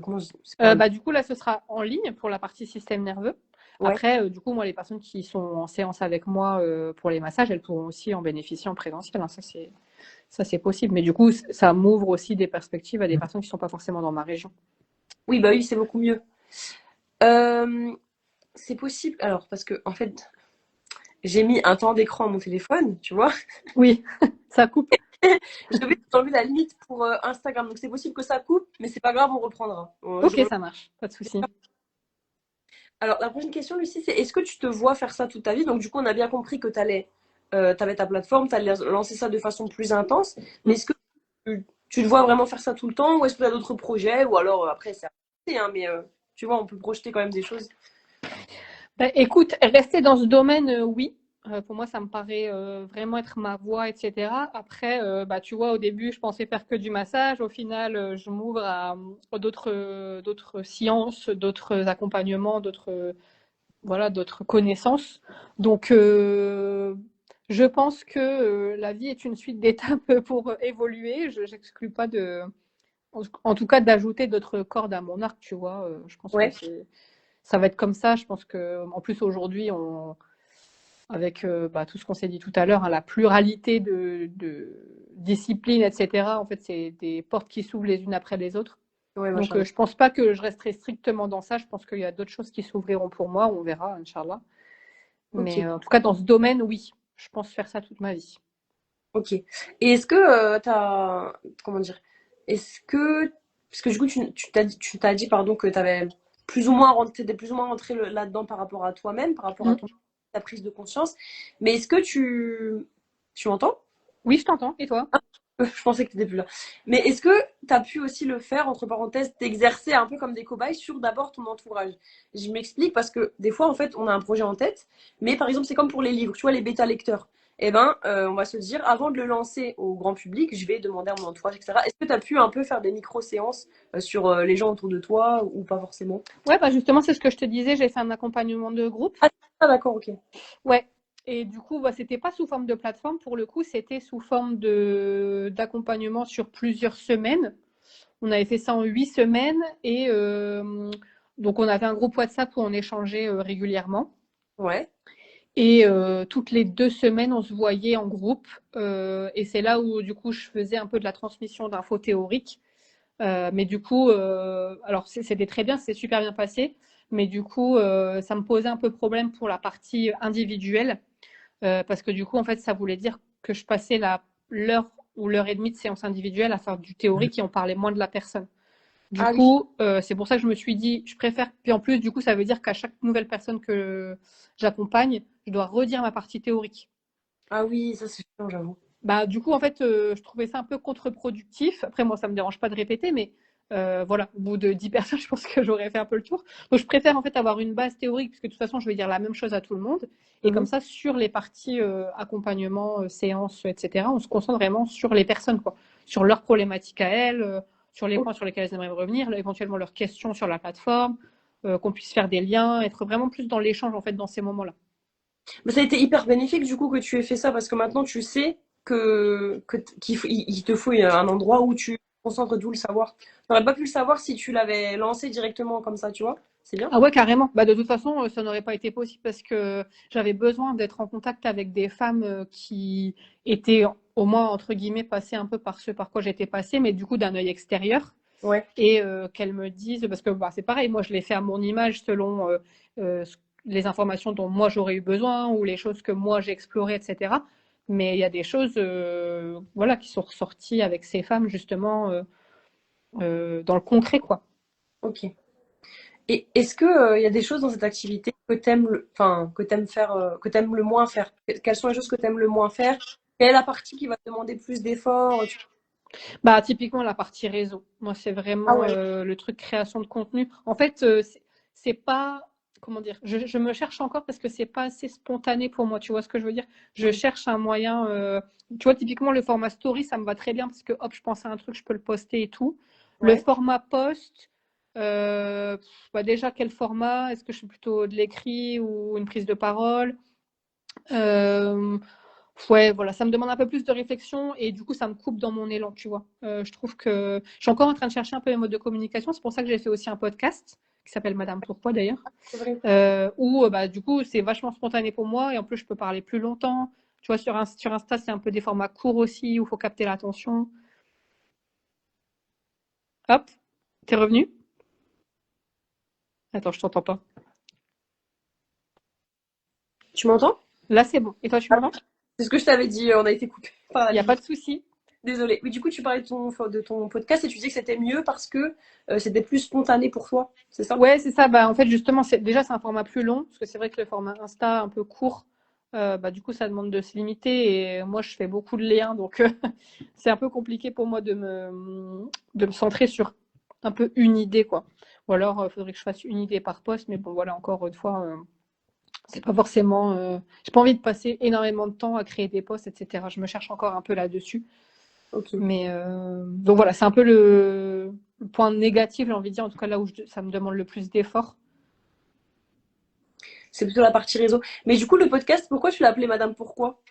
[SPEAKER 1] Comment c'est pas un...
[SPEAKER 2] Bah, du coup, là, ce sera en ligne pour la partie système nerveux.
[SPEAKER 1] Ouais.
[SPEAKER 2] Après, du coup, moi, les personnes qui sont en séance avec moi pour les massages, elles pourront aussi en bénéficier en présentiel, hein. Ça, c'est possible. Mais du coup, ça m'ouvre aussi des perspectives à des personnes qui ne sont pas forcément dans ma région.
[SPEAKER 1] Oui, bah oui, c'est beaucoup mieux. Euh, c'est possible. Alors, parce que en fait, j'ai mis un temps d'écran à mon téléphone, tu vois.
[SPEAKER 2] Oui, ça coupe.
[SPEAKER 1] J'ai enlevé la limite pour Instagram. Donc c'est possible que ça coupe, mais c'est pas grave, on reprendra.
[SPEAKER 2] Ok, ça marche, pas de souci.
[SPEAKER 1] Alors, la prochaine question, Lucie, c'est est-ce que tu te vois faire ça toute ta vie? Donc, du coup, on a bien compris que t'avais ta plateforme, t'allais lancer ça de façon plus intense. Mais est-ce que tu te vois vraiment faire ça tout le temps ou est-ce que tu as d'autres projets? Ou alors, après, c'est arrêté, hein, mais tu vois, on peut projeter quand même des choses.
[SPEAKER 2] Bah, écoute, rester dans ce domaine, oui. Pour moi, ça me paraît vraiment être ma voie, etc. Après, bah, tu vois, au début, je pensais faire que du massage. Au final, je m'ouvre à d'autres sciences, d'autres accompagnements, voilà, d'autres connaissances. Donc, je pense que la vie est une suite d'étapes pour évoluer. Je n'exclus pas en tout cas, d'ajouter d'autres cordes à mon arc, tu vois. Je pense que
[SPEAKER 1] Ouais,
[SPEAKER 2] ça va être comme ça. Je pense que, en plus, aujourd'hui, avec bah, tout ce qu'on s'est dit tout à l'heure, hein, la pluralité de disciplines, etc., en fait, c'est des portes qui s'ouvrent les unes après les autres.
[SPEAKER 1] ouais,
[SPEAKER 2] Donc,
[SPEAKER 1] machin.
[SPEAKER 2] je pense pas que je resterai strictement dans ça. Je pense qu'il y a d'autres choses qui s'ouvriront pour moi. On verra, Inch'Allah.
[SPEAKER 1] Ok,
[SPEAKER 2] Mais en tout cas, dans ce domaine, oui, je pense faire ça toute ma vie.
[SPEAKER 1] ok. Et est-ce que comment dire, est-ce que, parce que du coup, tu t'as dit, pardon, que t'étais plus ou moins rentré là-dedans par rapport à toi-même, par rapport à
[SPEAKER 2] Mm.
[SPEAKER 1] ta prise de conscience. Mais est-ce que tu m'entends?
[SPEAKER 2] Oui, je t'entends. Et toi?
[SPEAKER 1] Je pensais que tu n'étais plus là. Mais est-ce que tu as pu aussi le faire, entre parenthèses, t'exercer un peu comme des cobayes sur d'abord ton entourage? Je m'explique parce que des fois, en fait, on a un projet en tête, mais par exemple, c'est comme pour les livres, tu vois, les bêta-lecteurs. Eh ben, on va se dire, avant de le lancer au grand public, je vais demander à mon entourage, etc. Est-ce que tu as pu un peu faire des micro-séances sur les gens autour de toi ou pas forcément?
[SPEAKER 2] Ouais, bah justement, c'est ce que je te disais, j'ai fait un accompagnement de groupe.
[SPEAKER 1] Ah, d'accord, ok.
[SPEAKER 2] Ouais. Et du coup, bah, c'était pas sous forme de plateforme pour le coup, c'était sous forme de d'accompagnement sur plusieurs semaines. On avait fait ça en 8 semaines et donc on avait un groupe WhatsApp où on échangeait régulièrement.
[SPEAKER 1] Ouais.
[SPEAKER 2] Et toutes les 2 semaines, on se voyait en groupe. Et c'est là où du coup je faisais un peu de la transmission d'infos théoriques. Mais du coup, alors c'était très bien, c'est super bien passé. Mais du coup, ça me posait un peu problème pour la partie individuelle. Parce que du coup, en fait, ça voulait dire que je passais l'heure ou l'heure et demie de séance individuelle à faire du théorique et on parlait moins de la personne. Du
[SPEAKER 1] Ah oui.
[SPEAKER 2] coup, c'est pour ça que je me suis dit, je préfère. Puis en plus, du coup, ça veut dire qu'à chaque nouvelle personne que j'accompagne, je dois redire ma partie théorique.
[SPEAKER 1] Ah oui, ça c'est chiant, j'avoue.
[SPEAKER 2] Bah, du coup, en fait, je trouvais ça un peu contre-productif. Après, moi, ça me dérange pas de répéter, mais voilà, au bout de 10 personnes, je pense que j'aurais fait un peu le tour. Donc, je préfère en fait avoir une base théorique, puisque de toute façon, je vais dire la même chose à tout le monde. Et comme
[SPEAKER 1] Mhm.
[SPEAKER 2] ça, sur les parties accompagnement, séances, etc., on se concentre vraiment sur les personnes, quoi, sur leurs problématiques à elles, sur les
[SPEAKER 1] Ok.
[SPEAKER 2] points sur lesquels elles aimeraient revenir, éventuellement leurs questions sur la plateforme, qu'on puisse faire des liens, être vraiment plus dans l'échange en fait dans ces moments-là.
[SPEAKER 1] Mais ça a été hyper bénéfique du coup que tu aies fait ça parce que maintenant tu sais qu'il te faut un endroit où tu concentres tout le savoir. Tu n'aurais pas pu le savoir si tu l'avais lancé directement comme ça, tu vois. C'est bien.
[SPEAKER 2] Ah ouais, carrément. Bah, de toute façon, ça n'aurait pas été possible parce que j'avais besoin d'être en contact avec des femmes qui étaient au moins, entre guillemets, passées un peu par ce par quoi j'étais passée, mais du coup d'un œil extérieur.
[SPEAKER 1] Ouais.
[SPEAKER 2] Et qu'elles me disent, parce que bah, c'est pareil, moi je l'ai fait à mon image selon les informations dont moi j'aurais eu besoin ou les choses que moi j'ai explorées, etc. Mais il y a des choses voilà, qui sont ressorties avec ces femmes justement dans le concret, quoi.
[SPEAKER 1] Ok. Et est-ce que il y a des choses dans cette activité que t'aimes enfin que t'aimes faire, que t'aimes le moins faire? Quelles sont les choses que t'aimes le moins faire? Quelle est la partie qui va te demander plus d'efforts?
[SPEAKER 2] Bah, typiquement, la partie réseau. Moi, c'est
[SPEAKER 1] Ah
[SPEAKER 2] vraiment
[SPEAKER 1] ouais.
[SPEAKER 2] le truc création de contenu. En fait, c'est pas, comment dire, je me cherche encore parce que c'est pas assez spontané pour moi. Tu vois ce que je veux dire? Je
[SPEAKER 1] Mm.
[SPEAKER 2] cherche un moyen. Tu vois, typiquement, le format story, ça me va très bien parce que hop, je pense à un truc, je peux le poster et tout. Le
[SPEAKER 1] Ouais.
[SPEAKER 2] format post, bah déjà, quel format? Est-ce que je suis plutôt de l'écrit ou une prise de parole? Euh, Ouais, voilà, ça me demande un peu plus de réflexion et du coup, ça me coupe dans mon élan, tu vois. Je trouve que je suis encore en train de chercher un peu les modes de communication. C'est pour ça que j'ai fait aussi un podcast qui s'appelle Madame Pourquoi d'ailleurs,
[SPEAKER 1] C'est vrai.
[SPEAKER 2] où bah, du coup, c'est vachement spontané pour moi et en plus, je peux parler plus longtemps. Tu vois, sur Insta, c'est un peu des formats courts aussi où il faut capter l'attention. Hop, t'es revenu? Attends, je t'entends pas.
[SPEAKER 1] Tu m'entends?
[SPEAKER 2] Là, c'est bon. Et toi, tu
[SPEAKER 1] Ah,
[SPEAKER 2] m'entends?
[SPEAKER 1] c'est ce que je t'avais dit, on a été coupé par la
[SPEAKER 2] Il n'y a pas
[SPEAKER 1] limite.
[SPEAKER 2] de souci.
[SPEAKER 1] Désolée. Mais du coup, tu parlais de ton podcast et tu disais que c'était mieux parce que c'était plus spontané pour toi, c'est ça?
[SPEAKER 2] Ouais, c'est ça. Bah, en fait, justement, déjà, c'est un format plus long, parce que c'est vrai que le format Insta, un peu court, bah, du coup, ça demande de se limiter. Et moi, je fais beaucoup de liens, donc c'est un peu compliqué pour moi de me centrer sur un peu une idée, quoi. Ou alors, il faudrait que je fasse une idée par poste, mais bon, voilà, encore une fois, c'est pas forcément. J'ai pas envie de passer énormément de temps à créer des posts, etc. Je me cherche encore un peu là-dessus.
[SPEAKER 1] Ok.
[SPEAKER 2] Mais donc voilà, c'est un peu le point négatif, j'ai envie de dire, en tout cas là où ça me demande le plus d'efforts.
[SPEAKER 1] C'est plutôt la partie réseau. Mais du coup, le podcast, pourquoi tu l'as appelé Madame Pourquoi?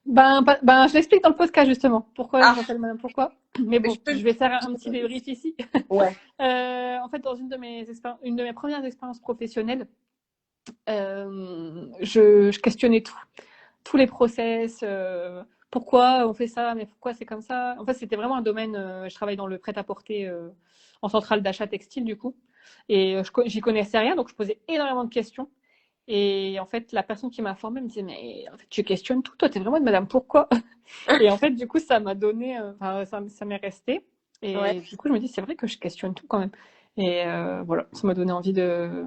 [SPEAKER 2] Ben, je l'explique dans le podcast justement. Pourquoi
[SPEAKER 1] Ah,
[SPEAKER 2] j'appelle Madame Pourquoi. Mais
[SPEAKER 1] mais
[SPEAKER 2] bon,
[SPEAKER 1] tu peux.
[SPEAKER 2] je vais faire un petit débrief ici.
[SPEAKER 1] Ouais.
[SPEAKER 2] En fait, dans une de mes premières expériences professionnelles, je questionnais tout, tous les process. Pourquoi on fait ça, mais pourquoi c'est comme ça. En fait, c'était vraiment un domaine. Je travaille dans le prêt-à-porter en centrale d'achat textile du coup, et j'y connaissais rien, donc je posais énormément de questions. Et en fait, la personne qui m'a formée me disait, mais en fait, tu questionnes tout, toi, t'es vraiment une madame, pourquoi? Et en fait, du coup, ça m'a donné, enfin, ça m'est resté.
[SPEAKER 1] Ouais.
[SPEAKER 2] Et du coup, je me dis, c'est vrai que je questionne tout quand même. Et voilà, ça m'a donné envie de,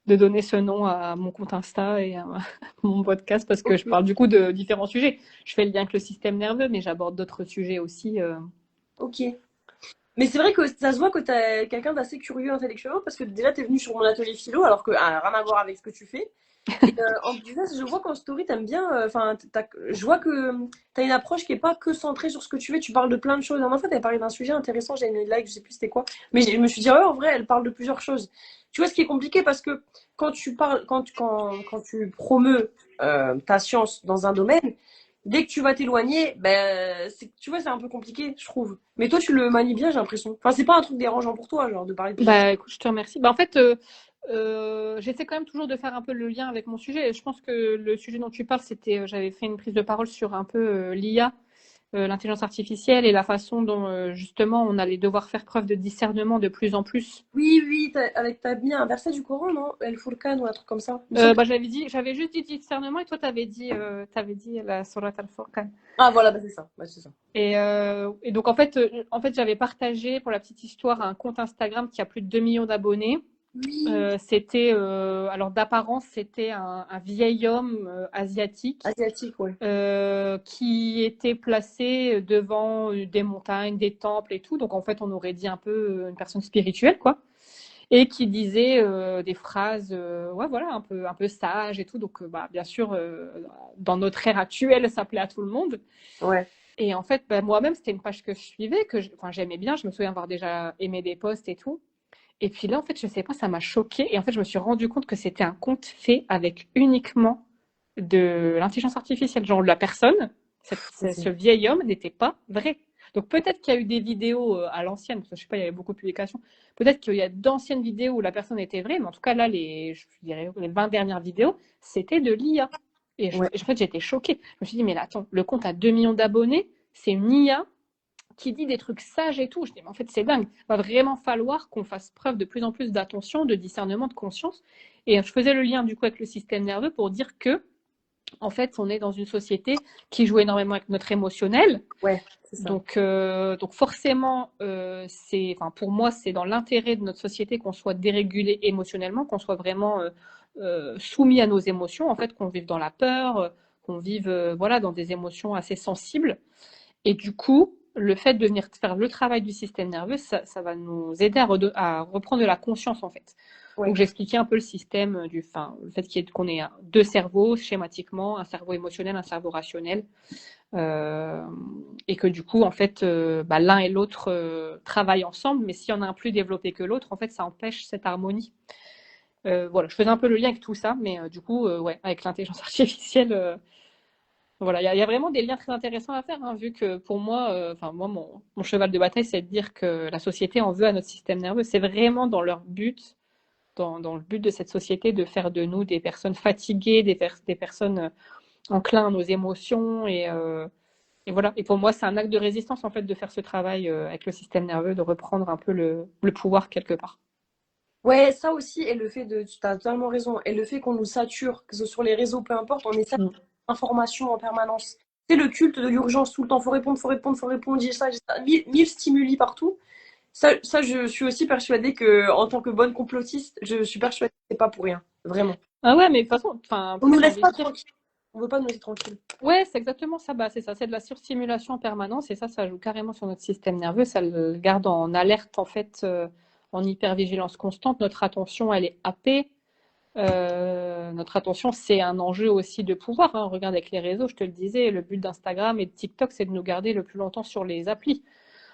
[SPEAKER 2] de donner ce nom à mon compte Insta et à mon podcast parce que je
[SPEAKER 1] Ok.
[SPEAKER 2] parle du coup de différents sujets. Je fais le lien avec le système nerveux, mais j'aborde d'autres sujets aussi.
[SPEAKER 1] Ok. Mais c'est vrai que ça se voit que t'es quelqu'un d'assez curieux intellectuellement parce que déjà t'es venu sur mon atelier philo alors que rien à voir avec ce que tu fais. Et en business, je vois qu'en story t'aimes bien. Enfin, je vois que t'as une approche qui est pas que centrée sur ce que tu fais. Tu parles de plein de choses. La dernière fois t'avais parlé d'un sujet intéressant. J'ai une like, je sais plus c'était quoi. Mais je me suis dit ouais, en vrai, elle parle de plusieurs choses. Tu vois ce qui est compliqué parce que quand tu parles, quand tu promeus ta science dans un domaine. Dès que tu vas t'éloigner, ben, tu vois, c'est un peu compliqué, je trouve. Mais toi, tu le manies bien, j'ai l'impression. Enfin, c'est pas un truc dérangeant pour toi, genre, de parler de plusieurs choses.
[SPEAKER 2] Bah écoute, je te remercie. Bah en fait, j'essaie quand même toujours de faire un peu le lien avec mon sujet. Je pense que le sujet dont tu parles, c'était, j'avais fait une prise de parole sur un peu l'IA, l'intelligence artificielle et la façon dont justement on allait devoir faire preuve de discernement de plus en plus.
[SPEAKER 1] Oui, oui, avec t'as mis un verset du Coran, non? El Furqan ou un truc comme ça. Il me semble que...
[SPEAKER 2] Bah, j'avais juste dit discernement et toi t'avais dit la Surat al-Furqan.
[SPEAKER 1] Ah, voilà, bah, c'est ça. Bah, c'est ça.
[SPEAKER 2] Et donc en fait j'avais partagé pour la petite histoire un compte Instagram qui a plus de 2 millions d'abonnés.
[SPEAKER 1] Oui,
[SPEAKER 2] C'était alors d'apparence c'était un vieil homme asiatique
[SPEAKER 1] asiatique, ouais.
[SPEAKER 2] qui était placé devant des montagnes, des temples et tout. Donc en fait on aurait dit un peu une personne spirituelle quoi. Et qui disait des phrases ouais voilà un peu sages et tout. Donc bah bien sûr dans notre ère actuelle ça plaît à tout le monde.
[SPEAKER 1] Ouais.
[SPEAKER 2] Et en fait bah, moi-même c'était une page que je suivais enfin j'aimais bien. Je me souviens avoir déjà aimé des posts et tout. Et puis là, en fait, je sais pas, ça m'a choquée. Et en fait, je me suis rendu compte que c'était un compte fait avec uniquement de l'intelligence artificielle. Genre, la personne, ce vieil homme n'était pas vrai. Donc peut-être qu'il y a eu des vidéos à l'ancienne, parce que je sais pas, il y avait beaucoup de publications. Peut-être qu'il y a d'anciennes vidéos où la personne était vraie, mais en tout cas là, je dirais, les 20 dernières vidéos, c'était de l'IA. Et
[SPEAKER 1] Ouais.
[SPEAKER 2] en fait, j'étais choquée. Je me suis dit, mais là, attends, le compte a 2 millions d'abonnés, c'est une IA qui dit des trucs sages et tout. Je dis, mais en fait, c'est dingue. Il va vraiment falloir qu'on fasse preuve de plus en plus d'attention, de discernement, de conscience. Et je faisais le lien du coup avec le système nerveux pour dire que, en fait, on est dans une société qui joue énormément avec notre émotionnel.
[SPEAKER 1] Ouais, c'est ça.
[SPEAKER 2] Donc forcément, enfin, pour moi, c'est dans l'intérêt de notre société qu'on soit dérégulé émotionnellement, qu'on soit vraiment soumis à nos émotions, en fait, qu'on vive dans la peur, qu'on vive voilà, dans des émotions assez sensibles. Et du coup, le fait de venir faire le travail du système nerveux, ça va nous aider à reprendre de la conscience en fait. Donc
[SPEAKER 1] Ouais.
[SPEAKER 2] j'expliquais un peu le système enfin, le fait qu'on ait deux cerveaux schématiquement, un cerveau émotionnel, un cerveau rationnel, euh, et que du coup en fait bah, l'un et l'autre travaillent ensemble, mais s'il y en a un plus développé que l'autre, en fait ça empêche cette harmonie. Voilà, je faisais un peu le lien avec tout ça, mais du coup ouais, avec l'intelligence artificielle. Voilà, il y a vraiment des liens très intéressants à faire, hein, vu que pour moi, enfin moi, mon cheval de bataille, c'est de dire que la société en veut à notre système nerveux. C'est vraiment dans leur but, dans le but de cette société, de faire de nous des personnes fatiguées, des personnes enclins à nos émotions, et voilà. Et pour moi, c'est un acte de résistance en fait de faire ce travail avec le système nerveux, de reprendre un peu le pouvoir quelque part.
[SPEAKER 1] Ouais, ça aussi, et le fait de, tu as totalement raison, et le fait qu'on nous sature, que ce soit sur les réseaux, peu importe, on est saturé
[SPEAKER 2] Mm.
[SPEAKER 1] d'informations en permanence. C'est le culte de l'urgence tout le temps, faut répondre, faut répondre, faut répondre, j'ai ça, mille stimuli partout. Ça, je suis aussi persuadée que, en tant que bonne complotiste, je suis persuadée que c'est pas pour rien, vraiment.
[SPEAKER 2] Ah ouais, mais de toute façon, enfin,
[SPEAKER 1] On nous
[SPEAKER 2] j'ai
[SPEAKER 1] laisse
[SPEAKER 2] envie de
[SPEAKER 1] pas
[SPEAKER 2] dire.
[SPEAKER 1] tranquille, on veut pas nous laisser tranquille.
[SPEAKER 2] Ouais, c'est exactement ça. Bah, c'est ça, c'est de la surstimulation en permanence et ça joue carrément sur notre système nerveux. Ça le garde en alerte, en fait, en hypervigilance constante. Notre attention, elle est happée. Notre attention, c'est un enjeu aussi de pouvoir, hein. Regarde avec les réseaux, je te le disais, le but d'Instagram et de TikTok, c'est de nous garder le plus longtemps sur les applis.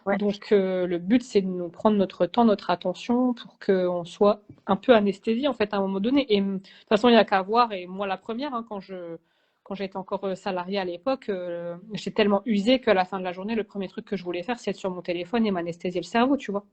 [SPEAKER 1] Ouais.
[SPEAKER 2] Donc, le but, c'est de nous prendre notre temps, notre attention pour qu'on soit un peu anesthésié, en fait, à un moment donné. Et de toute façon, il n'y a qu'à voir, et moi, la première, hein, quand j'étais encore salariée à l'époque, j'étais tellement usée qu'à la fin de la journée, le premier truc que je voulais faire, c'est être sur mon téléphone et m'anesthésier le cerveau, tu vois.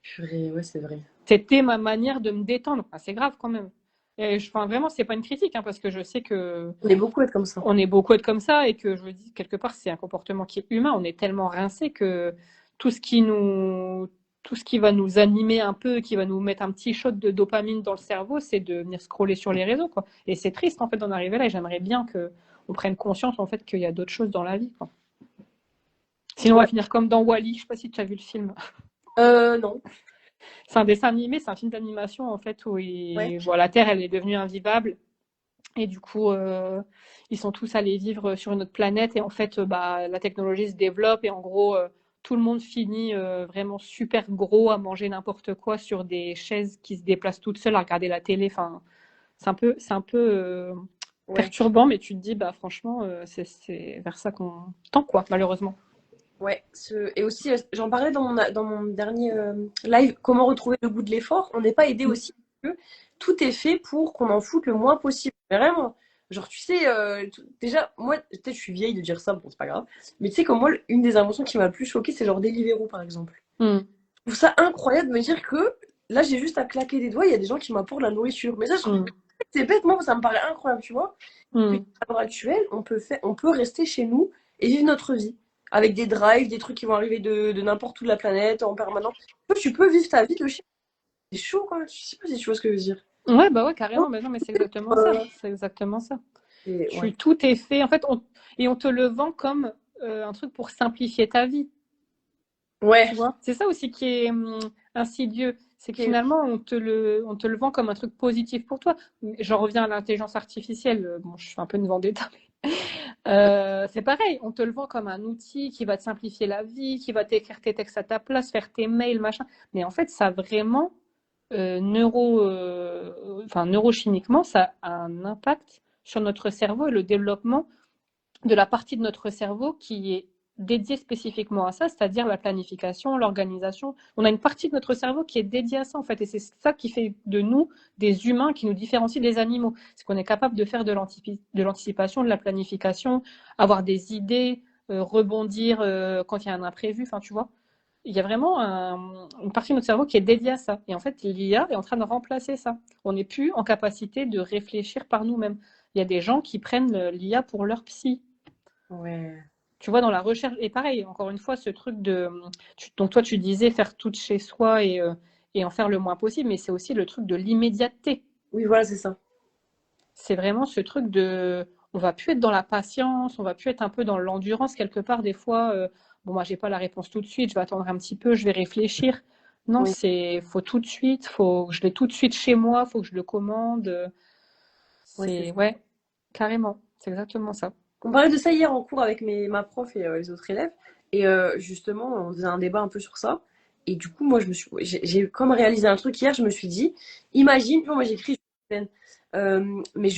[SPEAKER 1] Purée, ouais, c'est vrai.
[SPEAKER 2] C'était ma manière de me détendre. Enfin, c'est grave quand même. Et enfin, vraiment, c'est pas une critique, hein, parce que je sais que
[SPEAKER 1] On est beaucoup à être comme ça.
[SPEAKER 2] on est beaucoup à être comme ça et que je me dis quelque part c'est un comportement qui est humain. On est tellement rincé que tout ce qui nous, tout ce qui va nous animer un peu, qui va nous mettre un petit shot de dopamine dans le cerveau, c'est de venir scroller sur les réseaux, quoi. Et c'est triste en fait d'en arriver là. Et j'aimerais bien que on prenne conscience en fait qu'il y a d'autres choses dans la vie, quoi. Sinon on
[SPEAKER 1] Ouais.
[SPEAKER 2] va finir comme dans Wall-E. Je sais pas si tu as vu le film.
[SPEAKER 1] Non.
[SPEAKER 2] C'est un dessin animé, c'est un film d'animation en fait où
[SPEAKER 1] Ouais.
[SPEAKER 2] bon, la Terre elle est devenue invivable et du coup ils sont tous allés vivre sur une autre planète et en fait bah, la technologie se développe et en gros tout le monde finit vraiment super gros à manger n'importe quoi sur des chaises qui se déplacent toutes seules à regarder la télé. Enfin, c'est un peu
[SPEAKER 1] Ouais.
[SPEAKER 2] perturbant, mais tu te dis bah franchement c'est vers ça qu'on tend quoi malheureusement.
[SPEAKER 1] Ouais, et aussi, j'en parlais dans mon dernier live, comment retrouver le goût de l'effort. On n'est pas aidé
[SPEAKER 2] Mm.
[SPEAKER 1] aussi parce que tout est fait pour qu'on en foute le moins possible. Vraiment. Genre, tu sais, déjà, moi, peut-être je suis vieille de dire ça, bon, c'est pas grave. Mais tu sais, comme moi, une des inventions qui m'a le plus choquée, c'est genre Deliveroo, par exemple.
[SPEAKER 2] Mm.
[SPEAKER 1] Je trouve ça incroyable de me dire que là, j'ai juste à claquer des doigts, il y a des gens qui m'apportent de la nourriture. Mais ça, je trouve
[SPEAKER 2] Mm.
[SPEAKER 1] que c'est bête, moi, ça me paraît incroyable, tu vois. Puis,
[SPEAKER 2] Mm.
[SPEAKER 1] à l'heure actuelle, on peut rester chez nous et vivre notre vie. Avec des drives, des trucs qui vont arriver de n'importe où de la planète en permanence. Toi, tu peux vivre ta vie de chez toi. C'est chaud quand même. Je sais pas si tu vois ce que je veux dire.
[SPEAKER 2] Ouais, bah ouais,
[SPEAKER 1] Non,
[SPEAKER 2] carrément. Mais non, mais c'est exactement ça.
[SPEAKER 1] euh,
[SPEAKER 2] C'est exactement ça.
[SPEAKER 1] ouais.
[SPEAKER 2] Tout est fait. En fait, et on te le vend comme un truc pour simplifier ta vie.
[SPEAKER 1] Ouais.
[SPEAKER 2] Tu vois? C'est ça aussi qui est insidieux. C'est que
[SPEAKER 1] Ok.
[SPEAKER 2] finalement, on te le vend comme un truc positif pour toi. J'en reviens à l'intelligence artificielle. Bon, je fais un peu une vendetta. C'est pareil. On te le vend comme un outil qui va te simplifier la vie, qui va t'écrire tes textes à ta place, faire tes mails, machin. Mais en fait, ça a vraiment neurochimiquement, ça a un impact sur notre cerveau et le développement de la partie de notre cerveau qui est dédiée spécifiquement à ça, c'est-à-dire la planification, l'organisation. On a une partie de notre cerveau qui est dédiée à ça, en fait, et c'est ça qui fait de nous des humains, qui nous différencie des animaux. C'est qu'on est capable de faire de l'anticipation, de la planification, avoir des idées, rebondir quand il y a un imprévu, enfin, tu vois. Il y a vraiment une partie de notre cerveau qui est dédiée à ça. Et en fait, l'IA est en train de remplacer ça. On n'est plus en capacité de réfléchir par nous-mêmes. Il y a des gens qui prennent l'IA pour leur psy.
[SPEAKER 1] Ouais.
[SPEAKER 2] Tu vois, dans la recherche, et pareil, encore une fois, ce truc de. Donc, toi, tu disais faire tout de chez soi et en faire le moins possible, mais c'est aussi le truc de l'immédiateté.
[SPEAKER 1] Oui, voilà, c'est ça.
[SPEAKER 2] C'est vraiment ce truc de. On va plus être dans la patience, on va plus être un peu dans l'endurance quelque part. Des fois, bon, moi, j'ai pas la réponse tout de suite, je vais attendre un petit peu, je vais réfléchir. Non,
[SPEAKER 1] Oui.
[SPEAKER 2] faut tout de suite, faut que je l'ai tout de suite chez moi, faut que je le commande.
[SPEAKER 1] Ouais, c'est ça.
[SPEAKER 2] Ouais, carrément, c'est exactement ça.
[SPEAKER 1] On parlait de ça hier en cours avec ma prof et les autres élèves. Et justement, on faisait un débat un peu sur ça. Et du coup, moi, j'ai comme réalisé un truc hier. Je me suis dit, imagine, tu vois, moi j'écris, mais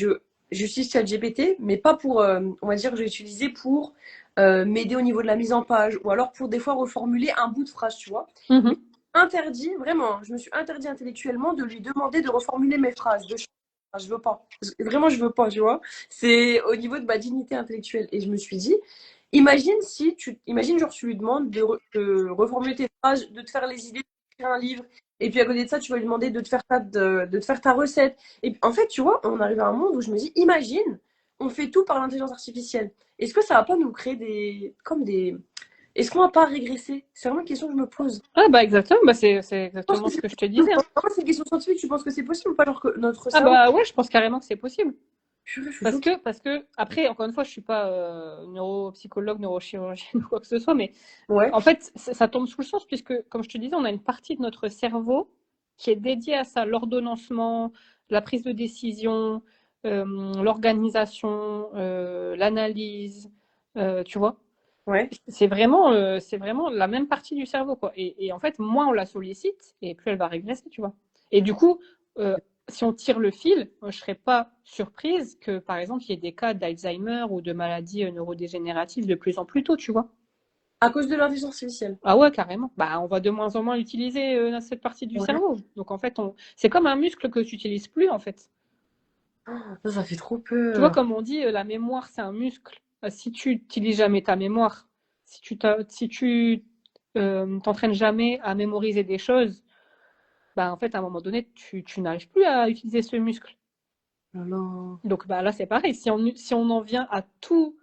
[SPEAKER 1] j'utilise ChatGPT, mais pas pour, on va dire, je l'ai utilisé pour m'aider au niveau de la mise en page, ou alors pour des fois reformuler un bout de phrase, tu vois. Mais
[SPEAKER 2] Mhm.
[SPEAKER 1] interdit, vraiment, je me suis interdit intellectuellement de lui demander de reformuler mes phrases, je veux pas. Vraiment, je veux pas, tu vois. C'est au niveau de ma dignité intellectuelle. Et je me suis dit, imagine, genre, tu lui demandes de reformuler tes phrases, de te faire les idées, d'écrire un livre. Et puis à côté de ça, tu vas lui demander de te faire ta recette. Et en fait, tu vois, on arrive à un monde où je me dis, imagine, on fait tout par l'intelligence artificielle. Est-ce que ça va pas nous créer comme des, est-ce qu'on va pas régresser? C'est vraiment une question que je me pose.
[SPEAKER 2] Ah bah exactement, bah c'est
[SPEAKER 1] Je pense que
[SPEAKER 2] exactement ce que je te disais, hein.
[SPEAKER 1] c'est une question scientifique. Tu penses que c'est possible ou pas? Genre que notre
[SPEAKER 2] Ah
[SPEAKER 1] cerveau.
[SPEAKER 2] bah ouais, je pense carrément que c'est possible.
[SPEAKER 1] Purée, je suis
[SPEAKER 2] Parce
[SPEAKER 1] choquée.
[SPEAKER 2] que, parce que, après, encore une fois, je suis pas neuropsychologue, neurochirurgienne ou quoi que ce soit, mais
[SPEAKER 1] Ouais,
[SPEAKER 2] en fait, ça tombe sous le sens, puisque, comme je te disais, on a une partie de notre cerveau qui est dédiée à ça, l'ordonnancement, la prise de décision, l'organisation, l'analyse, tu vois.
[SPEAKER 1] ouais.
[SPEAKER 2] C'est vraiment la même partie du cerveau, quoi. Et en fait, moins on la sollicite, et plus elle va régresser, tu vois. Et du coup, euh, si on tire le fil, je ne serais pas surprise que, par exemple, il y ait des cas d'Alzheimer ou de maladies neurodégénératives de plus en plus tôt, tu vois.
[SPEAKER 1] À cause de l'intelligence artificielle.
[SPEAKER 2] Ah ouais, carrément. Bah, on va de moins en moins utiliser cette partie du
[SPEAKER 1] Ouais.
[SPEAKER 2] cerveau. Donc, en fait, c'est comme un muscle que tu n'utilises plus, en fait.
[SPEAKER 1] Ça fait trop
[SPEAKER 2] Tu vois,
[SPEAKER 1] peur.
[SPEAKER 2] comme on dit, la mémoire, c'est un muscle. Si tu n'utilises jamais ta mémoire, si tu t'entraînes jamais à mémoriser des choses, bah, en fait, à un moment donné, tu n'arrives plus à utiliser ce muscle.
[SPEAKER 1] Oh là là.
[SPEAKER 2] Donc bah, là, c'est pareil. Si on en vient à tout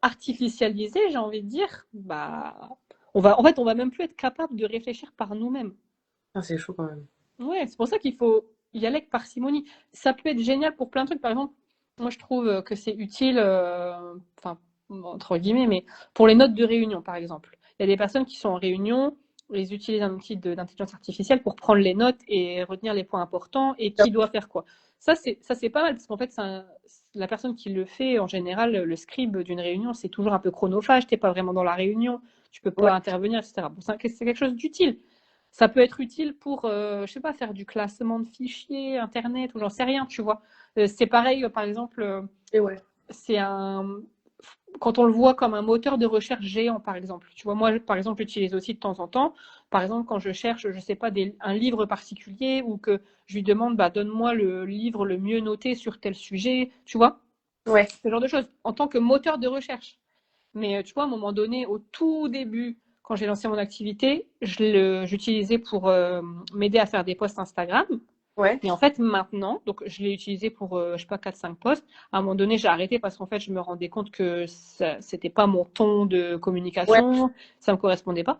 [SPEAKER 2] artificialiser, j'ai envie de dire, bah, en fait, on va même plus être capable de réfléchir par nous-mêmes.
[SPEAKER 1] Ah, c'est chaud quand même.
[SPEAKER 2] Ouais, c'est pour ça qu'il faut y aller avec parcimonie. Ça peut être génial pour plein de trucs. Par exemple, moi, je trouve que c'est utile, enfin, entre guillemets, mais pour les notes de réunion, par exemple. Il y a des personnes qui sont en réunion, ils utilisent un outil d'intelligence artificielle pour prendre les notes et retenir les points importants et qui doit faire quoi. Ça, c'est pas mal parce qu'en fait, la personne qui le fait, en général, le scribe d'une réunion, c'est toujours un peu chronophage. T'es pas vraiment dans la réunion, tu peux
[SPEAKER 1] Ouais,
[SPEAKER 2] pas intervenir, etc. Bon, c'est quelque chose d'utile. Ça peut être utile pour, je sais pas, faire du classement de fichiers, Internet, ou j'en sais rien, tu vois. C'est pareil, par exemple,
[SPEAKER 1] et ouais.
[SPEAKER 2] c'est un, quand on le voit comme un moteur de recherche géant, par exemple. Tu vois, moi, par exemple, j'utilise aussi de temps en temps. Par exemple, quand je cherche, je sais pas, un livre particulier ou que je lui demande, bah, donne-moi le livre le mieux noté sur tel sujet, tu vois,
[SPEAKER 1] Ouais.
[SPEAKER 2] ce genre de choses, en tant que moteur de recherche. Mais tu vois, à un moment donné, au tout début, quand j'ai lancé mon activité, j'utilisais pour m'aider à faire des posts Instagram.
[SPEAKER 1] Ouais.
[SPEAKER 2] Et en fait, maintenant, donc je l'ai utilisé pour, je sais pas, 4-5 posts. À un moment donné, j'ai arrêté parce qu'en fait, je me rendais compte que c'était pas mon ton de
[SPEAKER 1] Ouais.
[SPEAKER 2] communication, ça me correspondait pas.